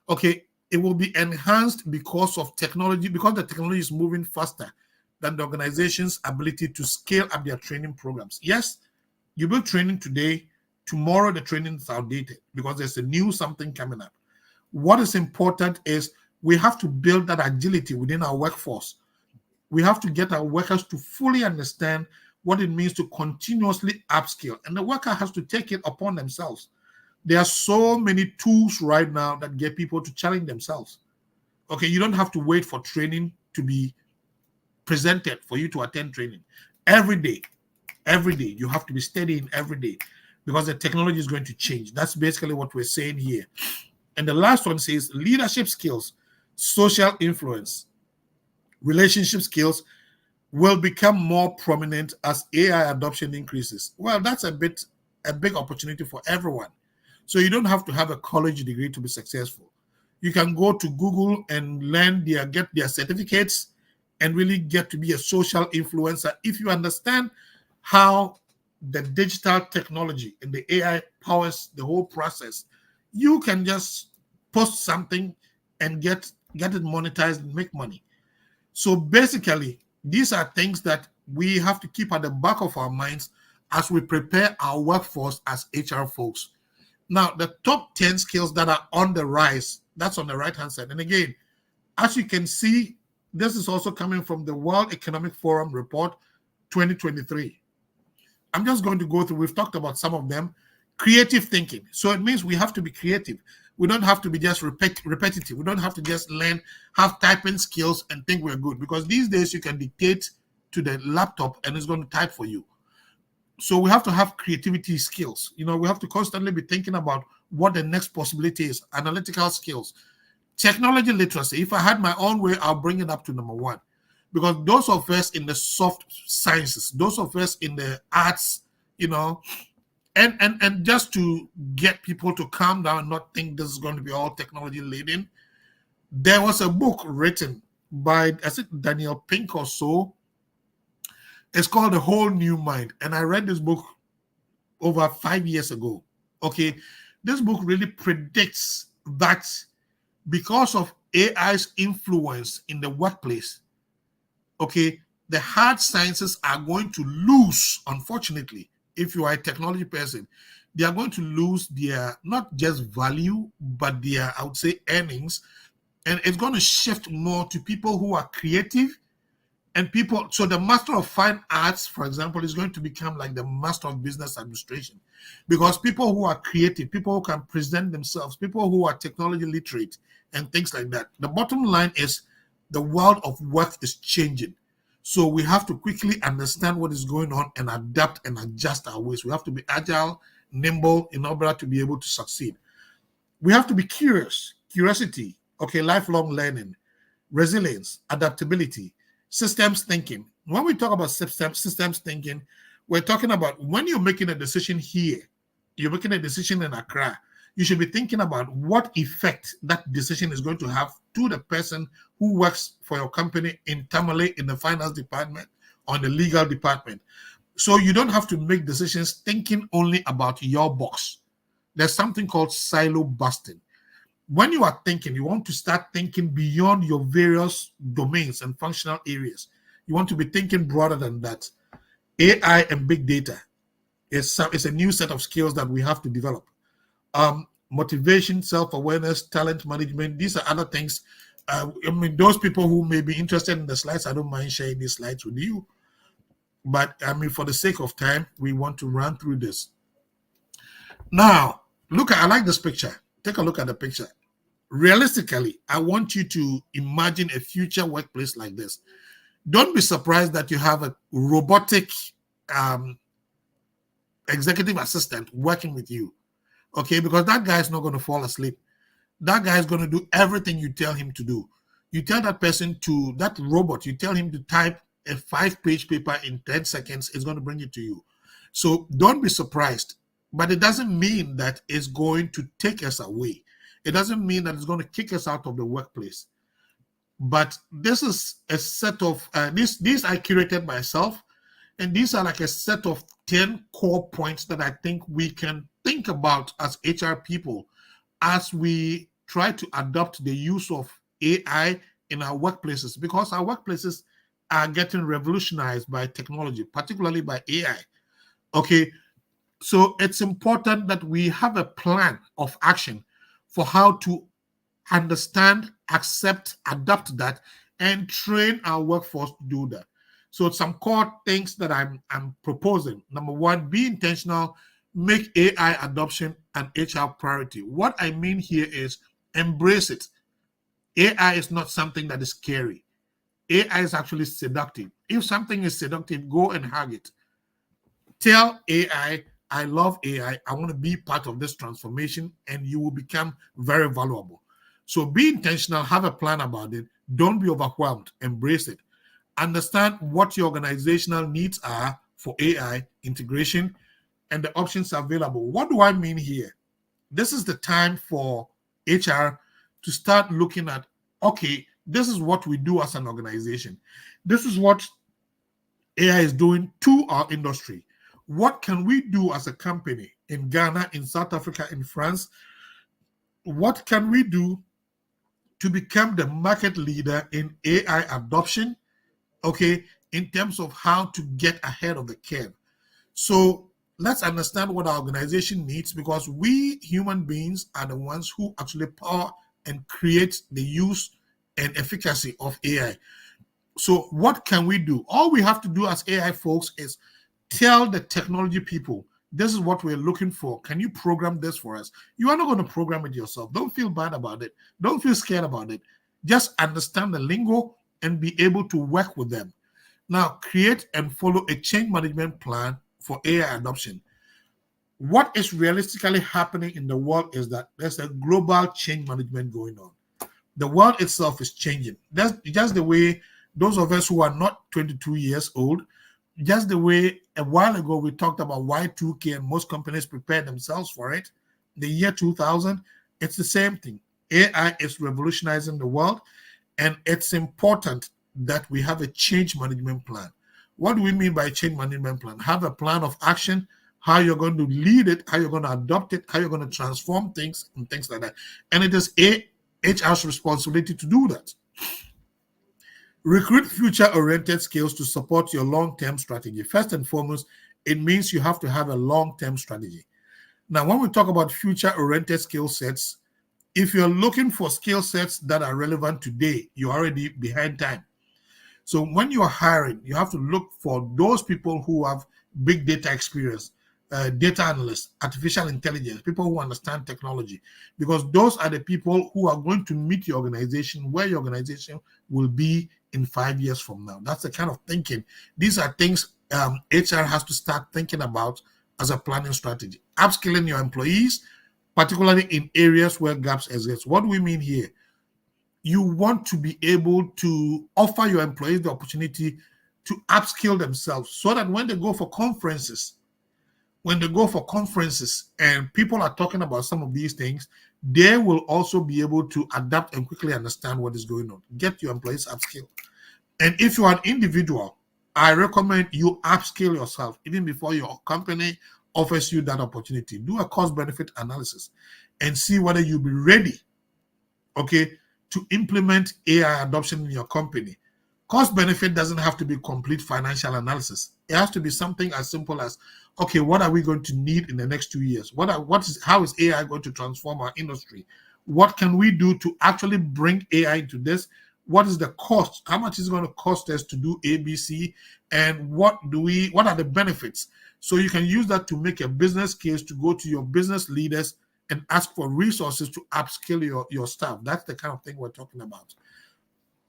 Okay, it will be enhanced because of technology, because the technology is moving faster than the organization's ability to scale up their training programs. Yes, you build training today. Tomorrow, the training is outdated because there's a new something coming up. What is important is we have to build that agility within our workforce. We have to get our workers to fully understand what it means to continuously upskill. And the worker has to take it upon themselves. There are so many tools right now that get people to challenge themselves. Okay, you don't have to wait for training to be presented for you to attend training. Every day, you have to be studying every day because the technology is going to change. That's basically what we're saying here. And the last one says leadership skills, social influence, relationship skills will become more prominent as AI adoption increases. Well, that's a big opportunity for everyone. So you don't have to have a college degree to be successful. You can go to Google and get their certificates and really get to be a social influencer. If you understand how the digital technology and the AI powers the whole process, you can just post something and get it monetized and make money. So basically, these are things that we have to keep at the back of our minds as we prepare our workforce as HR folks. Now, the top 10 skills that are on the rise, that's on the right-hand side. And again, as you can see, this is also coming from the World Economic Forum report 2023. I'm just going to go through, we've talked about some of them. Creative thinking. So it means we have to be creative. We don't have to be just repetitive. We don't have to just have typing skills and think we're good. Because these days you can dictate to the laptop and it's going to type for you. So we have to have creativity skills. We have to constantly be thinking about what the next possibility is. Analytical skills. Technology literacy. If I had my own way, I'll bring it up to number 1. Because those of us in the soft sciences, those of us in the arts you know, and just to get people to calm down and not think this is going to be all technology laden, there was a book written by, I think, Daniel Pink or so. It's called A Whole New Mind. And I read this book over 5 years ago. Okay. This book really predicts that because of AI's influence in the workplace, okay, the hard sciences are going to lose, unfortunately. If you are a technology person, they are going to lose their, not just value, but their, I would say, earnings. And it's going to shift more to people who are creative and people. So the master of fine arts, for example, is going to become like the master of business administration, because people who are creative, people who can present themselves, people who are technology literate and things like that. The bottom line is the world of work is changing. So we have to quickly understand what is going on and adapt and adjust our ways. We have to be agile, nimble in order to be able to succeed. We have to be curious, curiosity, okay, lifelong learning, resilience, adaptability, systems thinking. When we talk about systems thinking, we're talking about when you're making a decision here, you're making a decision in Accra, you should be thinking about what effect that decision is going to have to the person who works for your company in Tamale, in the finance department, or in the legal department. So you don't have to make decisions thinking only about your box. There's something called silo busting. When you are thinking, you want to start thinking beyond your various domains and functional areas. You want to be thinking broader than that. AI and big data is a new set of skills that we have to develop. Motivation, self-awareness, talent management, these are other things. I mean, those people who may be interested in the slides, I don't mind sharing these slides with you. But I mean, for the sake of time, we want to run through this. Now, I like this picture. Take a look at the picture. Realistically, I want you to imagine a future workplace like this. Don't be surprised that you have a robotic executive assistant working with you. Okay, because that guy is not going to fall asleep. That guy is going to do everything you tell him to do. You tell that person to, that robot, you tell him to type a 5-page paper in 10 seconds, it's going to bring it to you. So don't be surprised. But it doesn't mean that it's going to take us away. It doesn't mean that it's going to kick us out of the workplace. But this is a set of, these I curated myself, and these are like a set of 10 core points that I think we can think about as HR people as we try to adopt the use of AI in our workplaces, because our workplaces are getting revolutionized by technology, particularly by AI. Okay, so it's important that we have a plan of action for how to understand, accept, adapt that, and train our workforce to do that. So some core things that I'm proposing. Number one, be intentional, make AI adoption an HR priority. What I mean here is embrace it. AI is not something that is scary. AI is actually seductive. If something is seductive, go and hug it. Tell AI, I love AI. I want to be part of this transformation, and you will become very valuable. So be intentional, have a plan about it. Don't be overwhelmed. Embrace it. Understand what your organizational needs are for AI integration and the options available. What do I mean here? This is the time for HR to start looking at, okay, this is what we do as an organization. This is what AI is doing to our industry. What can we do as a company in Ghana, in South Africa, in France? What can we do to become the market leader in AI adoption? Okay, in terms of how to get ahead of the curve. So let's understand what our organization needs, because we human beings are the ones who actually power and create the use and efficacy of AI. So what can we do? All we have to do as AI folks is tell the technology people, this is what we're looking for. Can you program this for us? You are not going to program it yourself. Don't feel bad about it. Don't feel scared about it. Just understand the lingo and be able to work with them. Now, create and follow a change management plan for AI adoption. What is realistically happening in the world is that there's a global change management going on. The world itself is changing. That's just the way those of us who are not 22 years old, just the way a while ago we talked about Y2K and most companies prepare themselves for it, the year 2000, it's the same thing. AI is revolutionizing the world, and it's important that we have a change management plan. What do we mean by change management plan? Have a plan of action, how you're going to lead it, how you're going to adopt it, how you're going to transform things, and things like that. And it is HR's responsibility to do that. Recruit future-oriented skills to support your long-term strategy. First and foremost, it means you have to have a long-term strategy. Now, when we talk about future-oriented skill sets, if you're looking for skill sets that are relevant today, you're already behind time. So when you're hiring, you have to look for those people who have big data experience, data analysts, artificial intelligence, people who understand technology, because those are the people who are going to meet your organization where your organization will be in 5 years from now. That's the kind of thinking. These are things HR has to start thinking about as a planning strategy. Upskilling your employees, particularly in areas where gaps exist. What do we mean here? You want to be able to offer your employees the opportunity to upskill themselves so that when they go for conferences, and people are talking about some of these things, they will also be able to adapt and quickly understand what is going on. Get your employees upskilled. And if you are an individual, I recommend you upskill yourself even before your company offers you that opportunity. Do a cost-benefit analysis and see whether you'll be ready, okay, to implement AI adoption in your company. Cost benefit doesn't have to be complete financial analysis. It has to be something as simple as, okay, what are we going to need in the next 2 years? How is AI going to transform our industry? What can we do to actually bring AI into this? What is the cost? How much is it going to cost us to do ABC? And what are the benefits? So you can use that to make a business case to go to your business leaders and ask for resources to upskill your staff. That's the kind of thing we're talking about.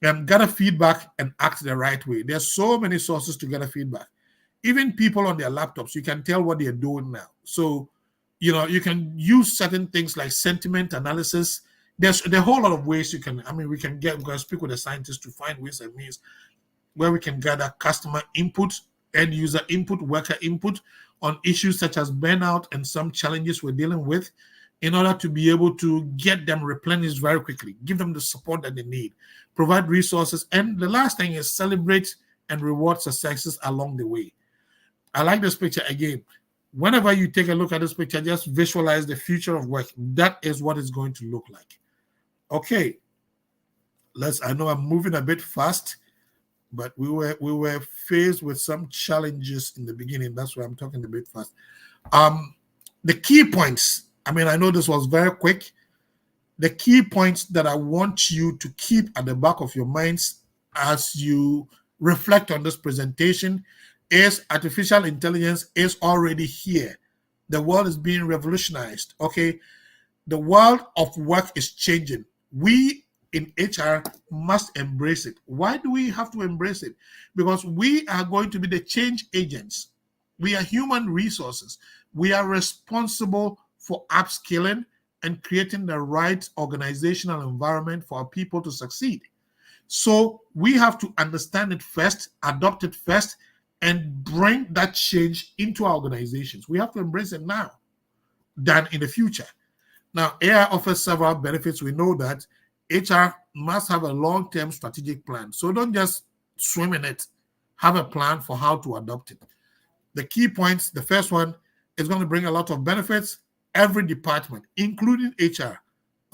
Gather feedback and act the right way. There's so many sources to gather feedback. Even people on their laptops, you can tell what they're doing now. So, you can use certain things like sentiment analysis. There's a whole lot of ways we can speak with a scientist to find ways and means where we can gather customer input, end user input, worker input on issues such as burnout and some challenges we're dealing with, in order to be able to get them replenished very quickly, give them the support that they need, provide resources. And the last thing is celebrate and reward successes along the way. I like this picture again. Whenever you take a look at this picture, just visualize the future of work. That is what it's going to look like. Okay, I know I'm moving a bit fast, but we were faced with some challenges in the beginning. That's why I'm talking a bit fast. The key points, I know this was very quick. The key points that I want you to keep at the back of your minds as you reflect on this presentation is artificial intelligence is already here. The world is being revolutionized, okay? The world of work is changing. We in HR must embrace it. Why do we have to embrace it? Because we are going to be the change agents. We are human resources. We are responsible for upskilling and creating the right organizational environment for our people to succeed. So we have to understand it first, adopt it first, and bring that change into our organizations. We have to embrace it now than in the future. Now, AI offers several benefits. We know that HR must have a long-term strategic plan. So don't just swim in it. Have a plan for how to adopt it. The key points, the first one is going to bring a lot of benefits. Every department, including HR,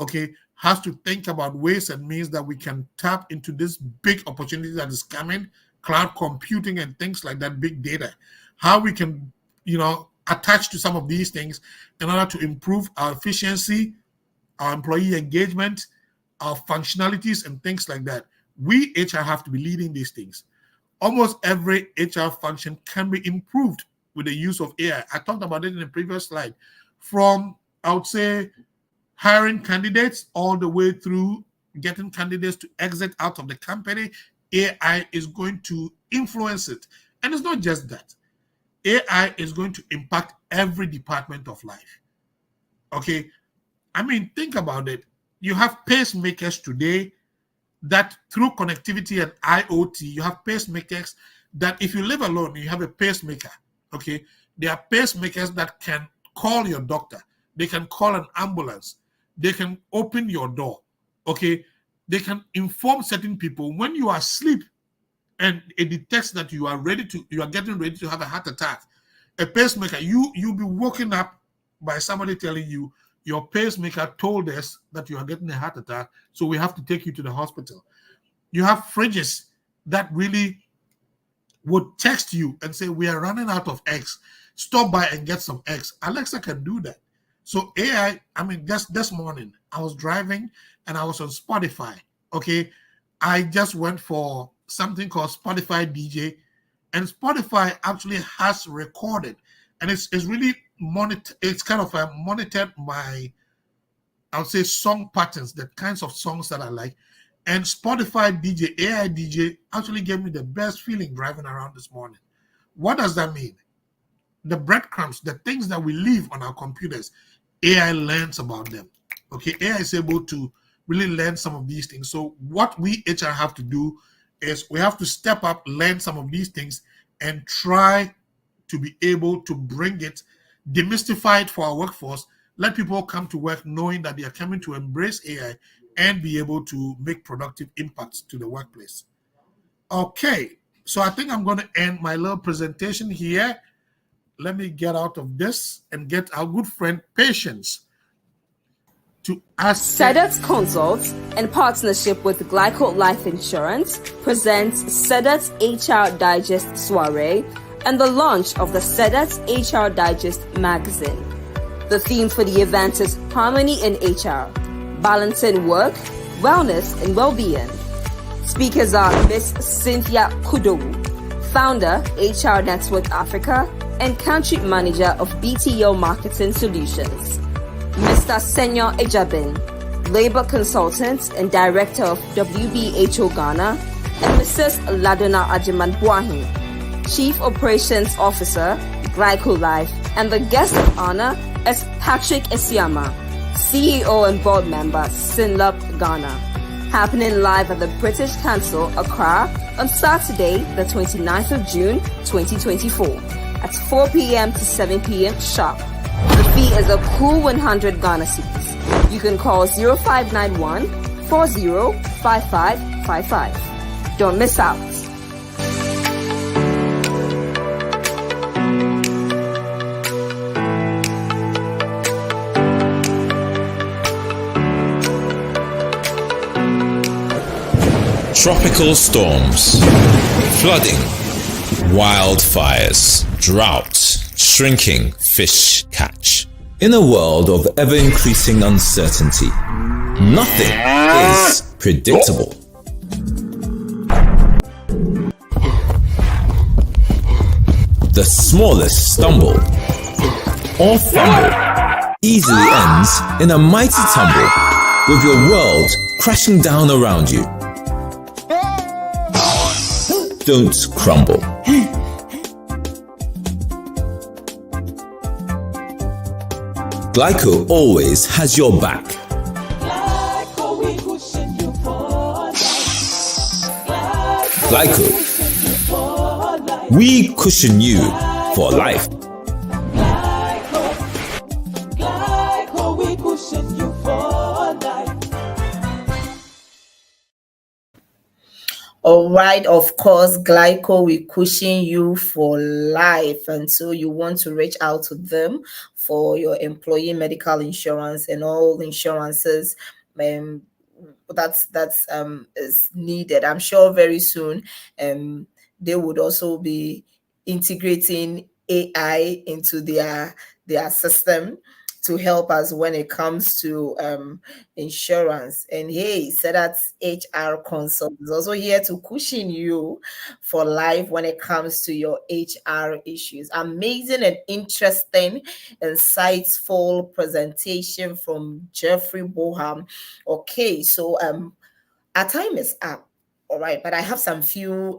okay, has to think about ways and means that we can tap into this big opportunity that is coming, cloud computing and things like that, big data, how we can, attach to some of these things in order to improve our efficiency, our employee engagement, our functionalities and things like that. We, HR, have to be leading these things. Almost every HR function can be improved with the use of AI. I talked about it in the previous slide. From, I would say, hiring candidates all the way through getting candidates to exit out of the company, AI is going to influence it. And it's not just that. AI is going to impact every department of life. Okay? Think about it. You have pacemakers today that through connectivity and IoT, you have pacemakers that if you live alone, you have a pacemaker, okay? There are pacemakers that can call your doctor. They can call an ambulance. They can open your door, okay? They can inform certain people when you are asleep and it detects that you are getting ready to have a heart attack. A pacemaker, you'll be woken up by somebody telling you your pacemaker told us that you are getting a heart attack, so we have to take you to the hospital. You have fridges that really would text you and say, we are running out of eggs. Stop by and get some eggs. Alexa can do that. So AI, I mean, just this morning, I was driving and I was on Spotify, okay? I just went for something called Spotify DJ, and Spotify actually has recorded, and it's really it's kind of monitored my, I would say, song patterns, the kinds of songs that I like. And Spotify DJ, AI DJ, actually gave me the best feeling driving around this morning. What does that mean? The breadcrumbs, the things that we leave on our computers, AI learns about them. Okay, AI is able to really learn some of these things. So what we HR have to do is we have to step up, learn some of these things, and try to be able to bring it, demystify it for our workforce, let people come to work knowing that they are coming to embrace AI and be able to make productive impacts to the workplace. Okay, so I think I'm going to end my little presentation here. Let me get out of this and get our good friend Patience to ask. 𝐀𝐝𝐦𝐢𝐬𝐬𝐢𝐤 Consult, in partnership with 𝐀𝐝𝐦𝐬𝐢𝐬𝐢𝐬𝐢 Life Insurance, presents 𝐀𝐝𝐻ER HR Digest Soiree and the launch of the 𝐀𝐝𝐻ER HR Digest magazine. The theme for the event is Harmony in HR, Balancing Work, Wellness and Well-being. Speakers are Ms. Cynthia Kudowu, founder, HR Network Africa, and country manager of BTO Marketing Solutions. Mr. Senyor Ejabin, labor consultant and director of WBHO Ghana, and Mrs. Ladona Ajiman-Buahin, chief operations officer, 𝐀𝐝𝐦𝐬𝐢𝐬𝐢 Life, and the guest of honor is Patrick Isiama, CEO and board member, Sinlab Ghana. Happening live at the British Council, Accra, on Saturday, the 29th of June, 2024, at 4 p.m. to 7 p.m. sharp. The fee is a cool 100 Ghana cedis. You can call 0591 405555. Don't miss out. Tropical storms, flooding, wildfires, drought, shrinking fish catch. In a world of ever-increasing uncertainty, nothing is predictable. The smallest stumble or fumble easily ends in a mighty tumble, with your world crashing down around you. Don't crumble. 𝐀𝐝𝐦𝐬𝐢𝐬𝐢𝐬𝐻 always has your back. 𝐀𝐝𝐻, we cushion you for life. All right, of course, 𝐀𝐻 will cushion you for life. And so you want to reach out to them for your employee medical insurance and all insurances that's is needed. I'm sure very soon they would also be integrating AI into their system to help us when it comes to insurance. And hey, so that's HR Consult is also here to cushion you for life when it comes to your HR issues. Amazing and interesting, insightful presentation from Jeffrey Boham. Okay, so our time is up. All right, but I have some few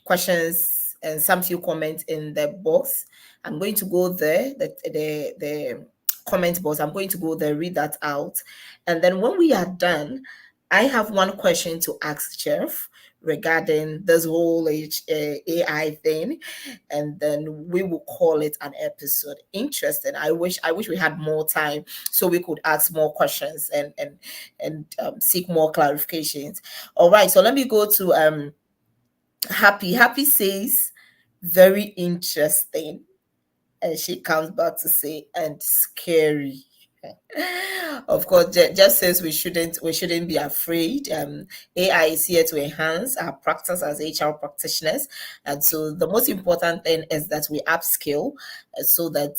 questions and some few comments in the box. I'm going to go there, the comment box. I'm going to go there, read that out. And then when we are done, I have one question to ask Jeff regarding this whole AI thing, and then we will call it an episode. Interesting. I wish we had more time so we could ask more questions and seek more clarifications. All right, so let me go to Happy. Happy says, very interesting. And she comes back to say, and scary. Of course, just says we shouldn't be afraid. AI is here to enhance our practice as HR practitioners, and so the most important thing is that we upskill, so that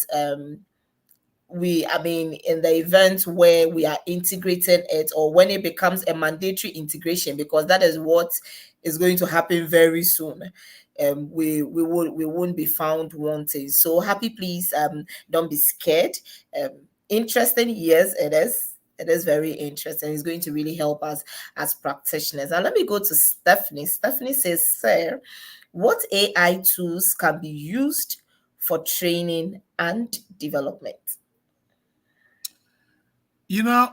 in the event where we are integrating it, or when it becomes a mandatory integration, because that is what is going to happen very soon, we won't be found wanting. So Happy, please, don't be scared. Interesting, yes, it is very interesting. It's going to really help us as practitioners. Now let me go to Stephanie. Stephanie says, sir, what AI tools can be used for training and development? You know,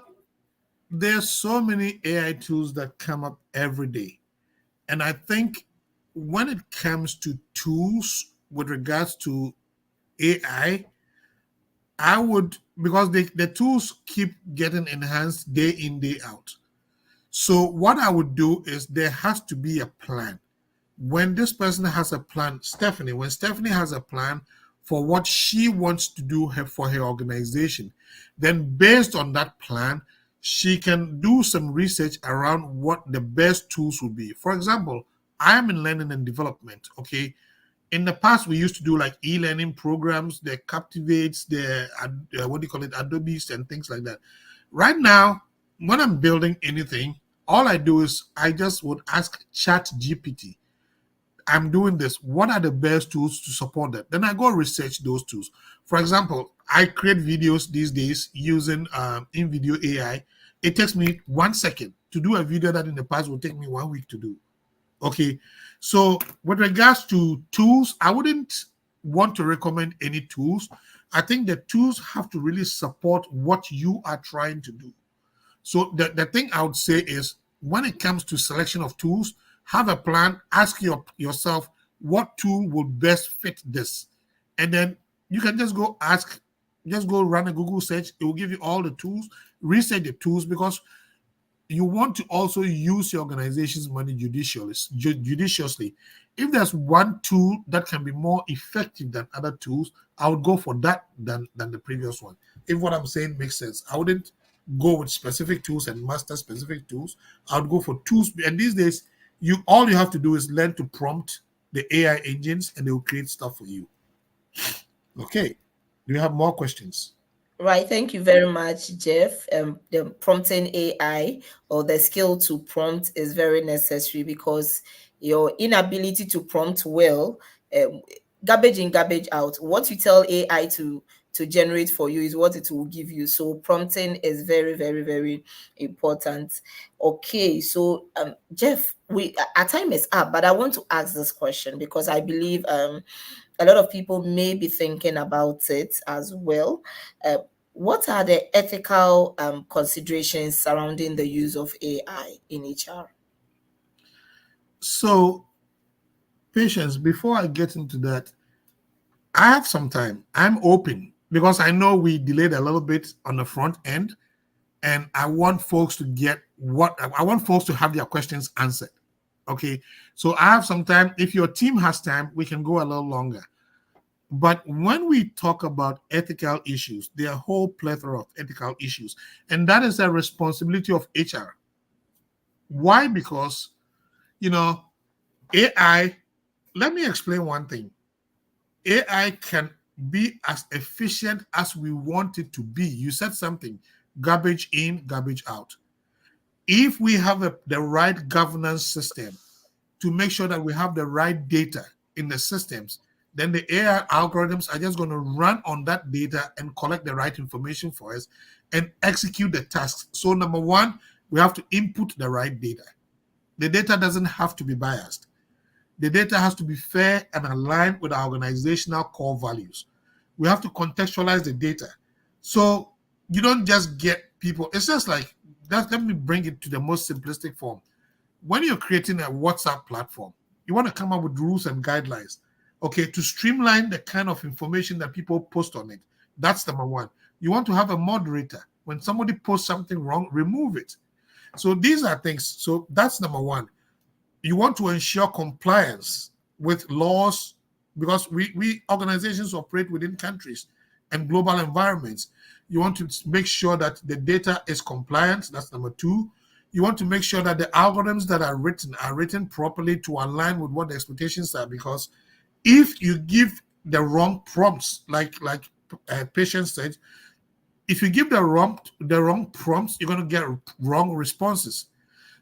there's so many AI tools that come up every day. And I think when it comes to tools with regards to AI, I would, because the tools keep getting enhanced day in, day out. So what I would do is there has to be a plan. When this person has a plan, when Stephanie has a plan for what she wants to do for her organization, then based on that plan, she can do some research around what the best tools would be. For example, I am in learning and development, okay? In the past, we used to do like e-learning programs, the Captivates, the, Adobe's and things like that. Right now, when I'm building anything, all I do is I just would ask ChatGPT, I'm doing this. What are the best tools to support that? Then I go research those tools. For example, I create videos these days using in-video AI. It takes me 1 second to do a video that in the past would take me 1 week to do. Okay, so with regards to tools, I wouldn't want to recommend any tools. I think the tools have to really support what you are trying to do. So the thing I would say is, when it comes to selection of tools, have a plan, ask yourself what tool will best fit this. And then you can just go run a Google search. It will give you all the tools, research the tools, because you want to also use your organization's money judiciously. If there's one tool that can be more effective than other tools, I would go for that than the previous one. If what I'm saying makes sense, I wouldn't go with specific tools and master specific tools. I would go for tools. And these days, all you have to do is learn to prompt the AI engines, and they will create stuff for you. Okay. Do you have more questions? Right. Thank you very much, Jeff. The prompting AI, or the skill to prompt, is very necessary, because your inability to prompt well, garbage in, garbage out. What you tell AI to generate for you is what it will give you. So prompting is very, very, very important. Okay, so Jeff, our time is up, but I want to ask this question because I believe a lot of people may be thinking about it as well. What are the ethical considerations surrounding the use of AI in HR? So, Patience, before I get into that, I have some time. I'm open, because I know we delayed a little bit on the front end, and I want folks to have their questions answered. Okay, so I have some time. If your team has time, we can go a little longer. But when we talk about ethical issues, there are a whole plethora of ethical issues, and that is a responsibility of HR. Why? Because, AI, let me explain one thing. AI can be as efficient as we want it to be. You said something, garbage in, garbage out. If we have the right governance system to make sure that we have the right data in the systems, then the AI algorithms are just going to run on that data and collect the right information for us and execute the tasks. So number one, we have to input the right data. The data doesn't have to be biased. The data has to be fair and aligned with our organizational core values. We have to contextualize the data. So you don't just get people. It's just like that. Let me bring it to the most simplistic form. when you're creating a WhatsApp platform, you want to come up with rules and guidelines, okay, to streamline the kind of information that people post on it. That's number one. You want to have a moderator. When somebody posts something wrong, remove it. So these are things. So that's number one. You want to ensure compliance with laws, because we organizations operate within countries and global environments. You want to make sure that the data is compliant. That's number two. You want to make sure that the algorithms that are written properly to align with what the expectations are, because if you give the wrong prompts, like Patience said, if you give the wrong prompts, you're going to get wrong responses.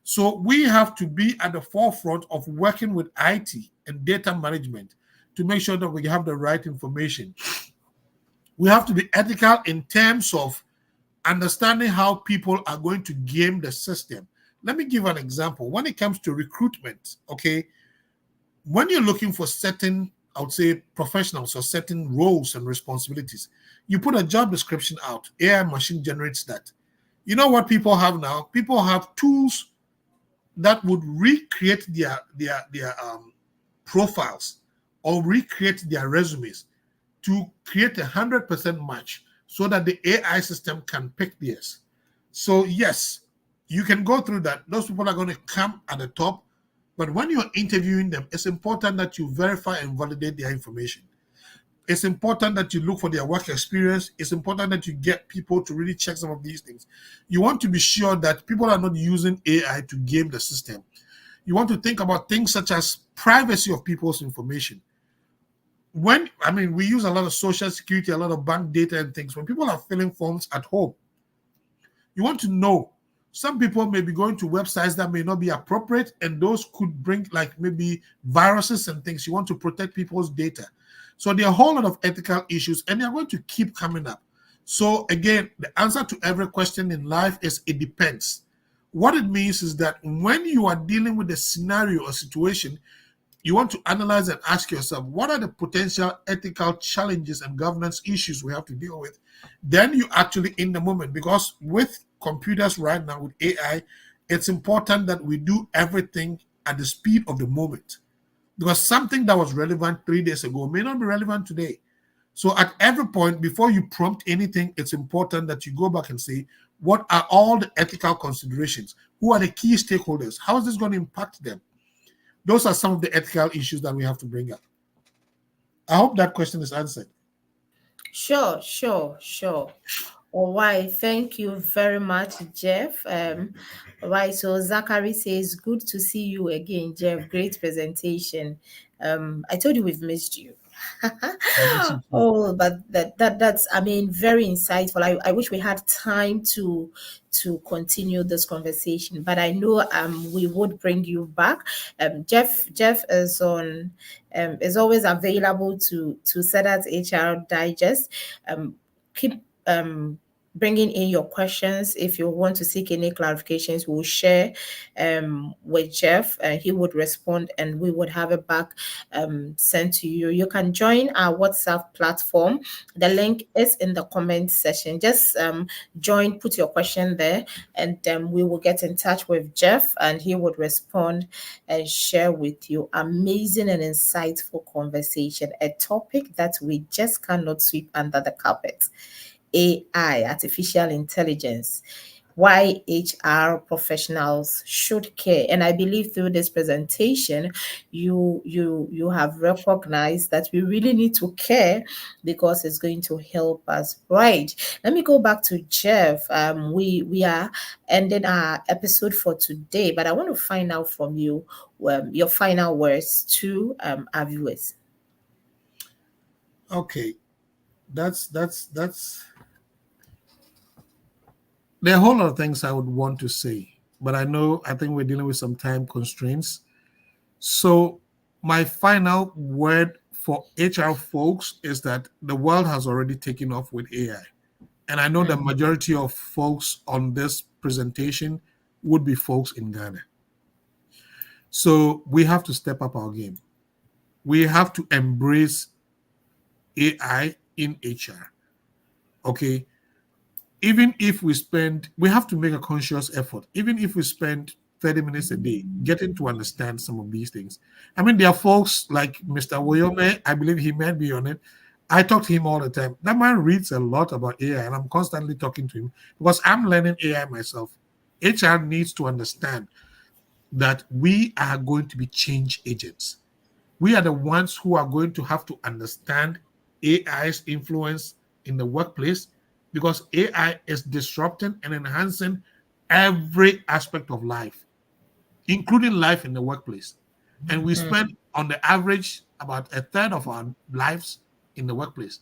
So we have to be at the forefront of working with IT and data management to make sure that we have the right information. We have to be ethical in terms of understanding how people are going to game the system. Let me give an example. When it comes to recruitment, okay, when you're looking for certain, I would say, professionals or certain roles and responsibilities, you put a job description out. AI machine generates that. You know what people have now? People have tools that would recreate their profiles or recreate their resumes to create 100% match so that the AI system can pick theirs. So yes, you can go through that. Those people are going to come at the top, but when you're interviewing them, it's important that you verify and validate their information. It's important that you look for their work experience. It's important that you get people to really check some of these things. You want to be sure that people are not using AI to game the system. You want to think about things such as privacy of people's information. We use a lot of social security, a lot of bank data and things. When people are filling forms at home, you want to know, some people may be going to websites that may not be appropriate, and those could bring like maybe viruses and things. You want to protect people's data. So there are a whole lot of ethical issues, and they're going to keep coming up. So again, the answer to every question in life is it depends. What it means is that when you are dealing with a scenario or situation, you want to analyze and ask yourself, what are the potential ethical challenges and governance issues we have to deal with? Then you actually in the moment, because with computers right now, with AI, it's important that we do everything at the speed of the moment. Because something that was relevant 3 days ago may not be relevant today. So at every point, before you prompt anything, it's important that you go back and say, what are all the ethical considerations? Who are the key stakeholders? How is this going to impact them? Those are some of the ethical issues that we have to bring up. I hope that question is answered. Sure. All right, thank you very much, Jeff. All right, so Zachary says, good to see you again, Jeff. Great presentation. I told you we've missed you. Oh, but that's very insightful. I wish we had time to continue this conversation, but I know we would bring you back. Jeff is on is always available to 𝐀𝐝𝐦𝐢𝐬𝐢𝐬𝐢 HR Digest. Keep bringing in your questions. If you want to seek any clarifications, we'll share with Jeff, and he would respond, and we would have it back sent to you. You can join our WhatsApp platform. The link is in the comment section. Just join, put your question there, and we will get in touch with Jeff, and he would respond and share with you. Amazing and insightful conversation, a topic that we just cannot sweep under the carpet. AI, artificial intelligence, why HR professionals should care. And I believe through this presentation, you have recognized that we really need to care, because it's going to help us. Right. Let me go back to Jeff. We are ending our episode for today, but I want to find out from you your final words to our viewers. Okay. That's there are a whole lot of things I would want to say, but I think we're dealing with some time constraints. So my final word for HR folks is that the world has already taken off with AI. And I know the majority of folks on this presentation would be folks in Ghana. So we have to step up our game. We have to embrace AI in HR. Okay. Even if we have to make a conscious effort. Even if we spend 30 minutes a day, getting to understand some of these things. I mean, there are folks like Mr. Woyome, I believe he might be on it. I talk to him all the time. That man reads a lot about AI, and I'm constantly talking to him because I'm learning AI myself. HR needs to understand that we are going to be change agents. We are the ones who are going to have to understand AI's influence in the workplace, because AI is disrupting and enhancing every aspect of life, including life in the workplace. And we spend, on the average, about a third of our lives in the workplace.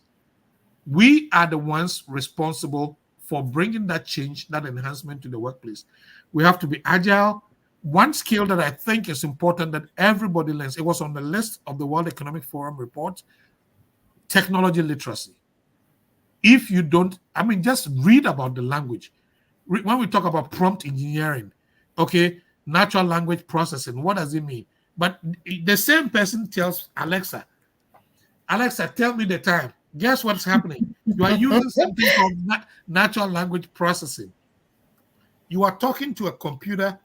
We are the ones responsible for bringing that change, that enhancement to the workplace. We have to be agile. One skill that I think is important that everybody learns, it was on the list of the World Economic Forum report, technology literacy. If you don't, I mean, just read about the language. When we talk about prompt engineering, okay, natural language processing, what does it mean? But the same person tells Alexa, tell me the time. Guess what's happening? You are using something called natural language processing. You are talking to a computer.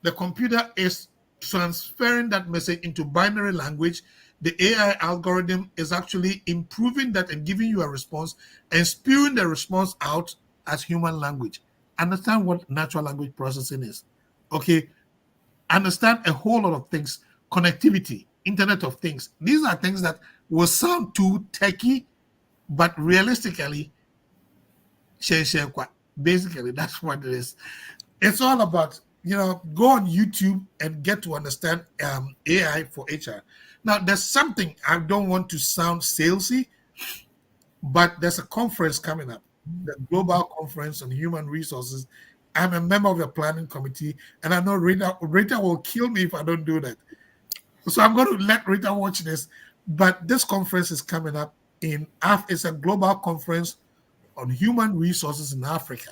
The computer is transferring that message into binary language. The AI algorithm is actually improving that and giving you a response and spewing the response out as human language. Understand what natural language processing is. Okay. Understand a whole lot of things. Connectivity, Internet of Things. These are things that will sound too techy, but realistically, basically, that's what it is. It's all about, go on YouTube and get to understand AI for HR. Now, there's something, I don't want to sound salesy, but there's a conference coming up, the Global Conference on Human Resources. I'm a member of the planning committee, and I know Rita will kill me if I don't do that. So I'm going to let Rita watch this. But this conference is coming up it's a global conference on human resources in Africa.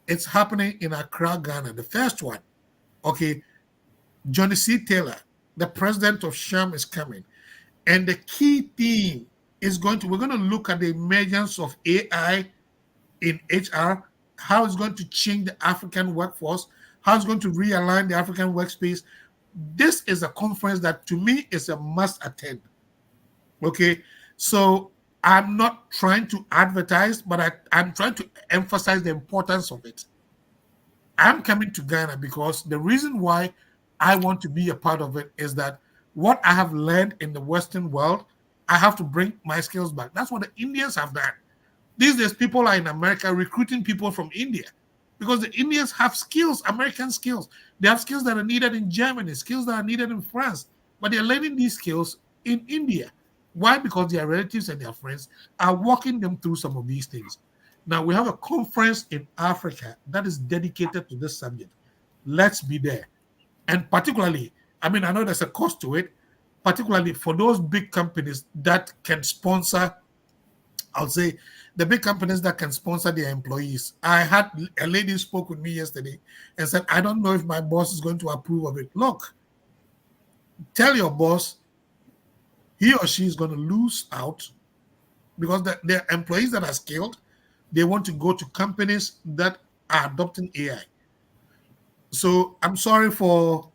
It's happening in Accra, Ghana, the first one. Okay, Johnny C. Taylor, the president of SHAM, is coming. And the key theme is we're going to look at the emergence of AI in HR, how it's going to change the African workforce, how it's going to realign the African workspace. This is a conference that, to me, is a must attend. Okay, so I'm not trying to advertise, but I'm trying to emphasize the importance of it. I'm coming to Ghana because the reason why I want to be a part of it is that what I have learned in the Western world, I have to bring my skills back. That's what the Indians have done. These days, people are in America recruiting people from India because the Indians have skills, American skills. They have skills that are needed in Germany, skills that are needed in France, but they're learning these skills in India. Why? Because their relatives and their friends are walking them through some of these things. Now, we have a conference in Africa that is dedicated to this subject. Let's be there. And particularly, I mean, I know there's a cost to it, particularly for those big companies that can sponsor, I'll say, the big companies that can sponsor their employees. I had a lady spoke with me yesterday and said, I don't know if my boss is going to approve of it. Look, tell your boss he or she is going to lose out because the employees that are skilled, they want to go to companies that are adopting AI. So I'm sorry for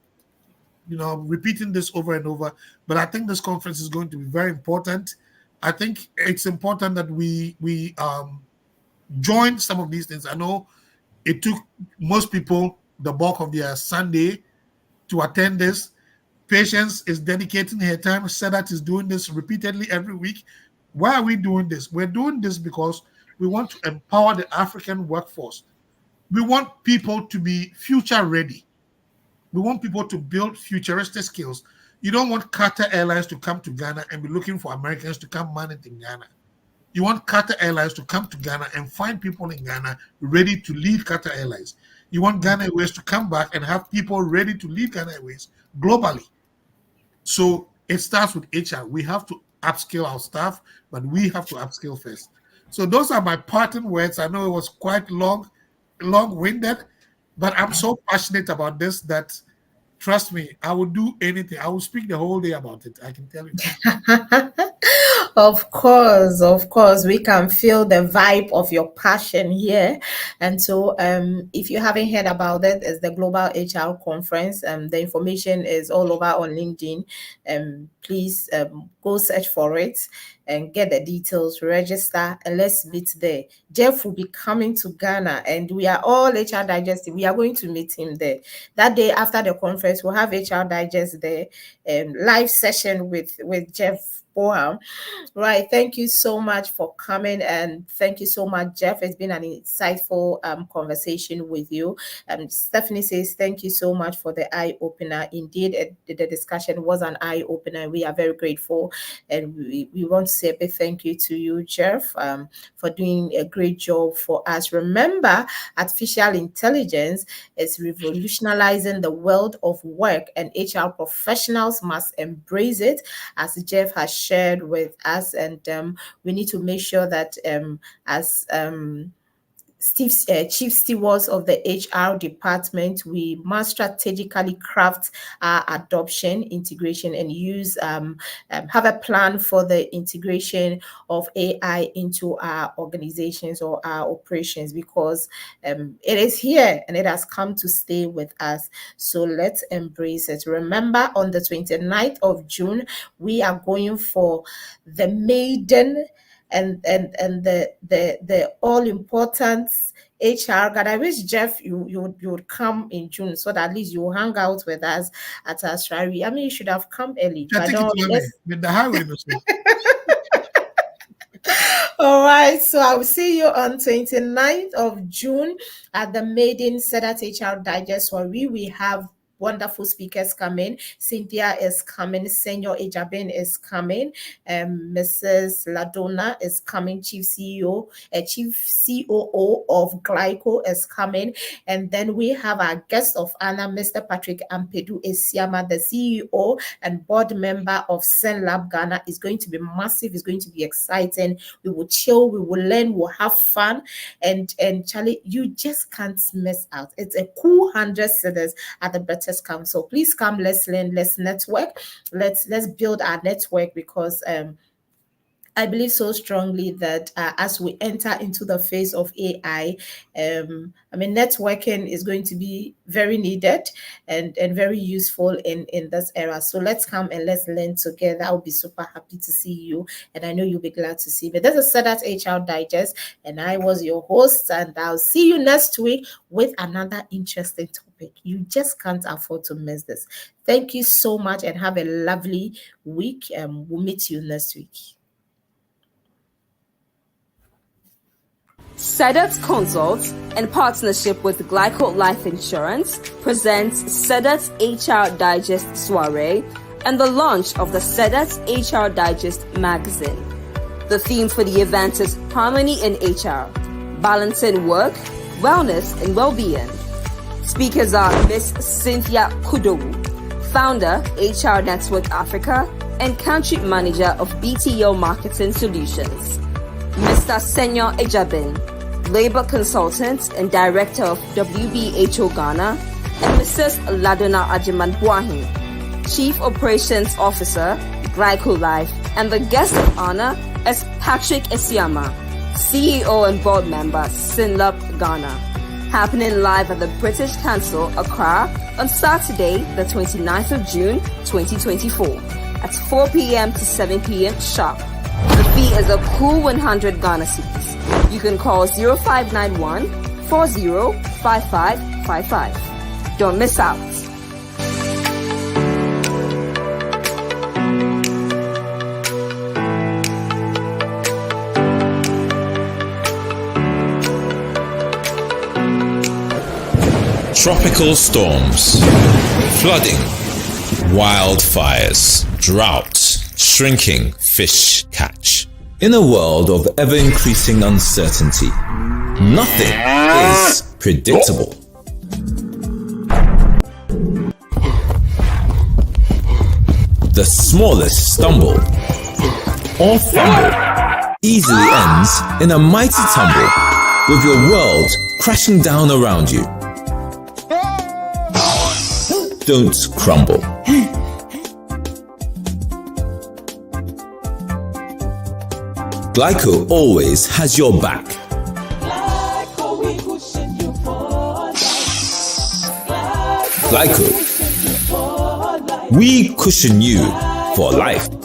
repeating this over and over, but I think this conference is going to be very important. I think it's important that we join some of these things. I know it took most people the bulk of their Sunday to attend this. Patience is dedicating her time. Sedat is doing this repeatedly every week. Why are we doing this? We're doing this because we want to empower the African workforce. We want people to be future ready. We want people to build futuristic skills. You don't want Qatar Airlines to come to Ghana and be looking for Americans to come man it in Ghana. You want Qatar Airlines to come to Ghana and find people in Ghana ready to lead Qatar Airlines. You want Ghana Airways to come back and have people ready to lead Ghana Airways globally. So it starts with HR. We have to upskill our staff, but we have to upskill first. So those are my parting words. I know it was quite long-winded, but I'm so passionate about this that, trust me, I will do anything. I will speak the whole day about it. I can tell you that. Of course, we can feel the vibe of your passion here. And so, if you haven't heard about it, it's the Global HR Conference. The information is all over on LinkedIn. Please go search for it and get the details, register, and let's meet there. Jeff will be coming to Ghana, and we are all HR Digest. We are going to meet him there. That day after the conference, we'll have HR Digest there, live session with Jeff. Wow. Right. Thank you so much for coming, and thank you so much, Jeff. It's been an insightful conversation with you. Stephanie says thank you so much for the eye opener. Indeed, the discussion was an eye opener. We are very grateful, and we want to say a big thank you to you, Jeff, for doing a great job for us. Remember, artificial intelligence is revolutionizing the world of work, and HR professionals must embrace it, as Jeff has shared with us, and we need to make sure that as chief stewards of the HR department, we must strategically craft our adoption, integration, and use have a plan for the integration of AI into our organizations or our operations, because it is here and it has come to stay with us. So let's embrace it. Remember, on the 29th of June, we are going for the maiden and the all important HR God. I wish, Jeff, you would come in June, so that at least you will hang out with us at our Australia. I mean, you should have come early. With the highway. All right, so I will see you on 29th of June at the Maiden Sedat HR Digest, where we have wonderful speakers coming. Cynthia is coming. Senior Ejabin is coming. Mrs. Ladona is coming. Chief COO of Glyco is coming. And then we have our guest of honor, Mr. Patrick Ampedu Esiama, the CEO and board member of Senlab Ghana. Is going to be massive. It's going to be exciting. We will chill. We will learn. We'll have fun. And Charlie, you just can't miss out. It's a cool 100 cedis at the British Council. Please come, let's learn, let's network, let's build our network, because I believe so strongly that as we enter into the phase of AI, networking is going to be very needed and very useful in this era. So let's come and let's learn together. I'll be super happy to see you, and I know you'll be glad to see me. This is Sedat HR Digest, and I was your host, and I'll see you next week with another interesting topic. You just can't afford to miss this. Thank you so much, and have a lovely week. We'll meet you next week. Sedat Consult, in partnership with Glyco Life Insurance, presents Sedat HR Digest Soiree and the launch of the Sedat HR Digest magazine. The theme for the event is Harmony in HR, balancing work, wellness, and well-being. Speakers are Miss Cynthia Kudowu, founder, HR Network Africa, and country manager of BTO Marketing Solutions. Mr. Senyor Ejabin, labor consultant and director of WBHO Ghana, and Mrs. Ladona Ajiman-Buahin, chief operations officer, Glyco Life, and the guest of honor is Patrick Esiama, CEO and board member, Senlab Ghana. Happening live at the British Council, Accra, on Saturday, the 29th of June, 2024, at 4 p.m. to 7 p.m. sharp. The fee is a cool 100 Ghana cedis. You can call 0591 405555. Don't miss out. Tropical storms, flooding, wildfires, drought, shrinking fish catch. In a world of ever-increasing uncertainty, nothing is predictable. The smallest stumble or fumble easily ends in a mighty tumble, with your world crashing down around you. Don't crumble. 𝐀𝐝𝐦𝐢𝐬𝐬𝐢𝐨𝐧 always has your back. 𝐀𝐝𝐬𝐬𝐢𝐬𝐬𝐢𝐨𝐧, we cushion you for life.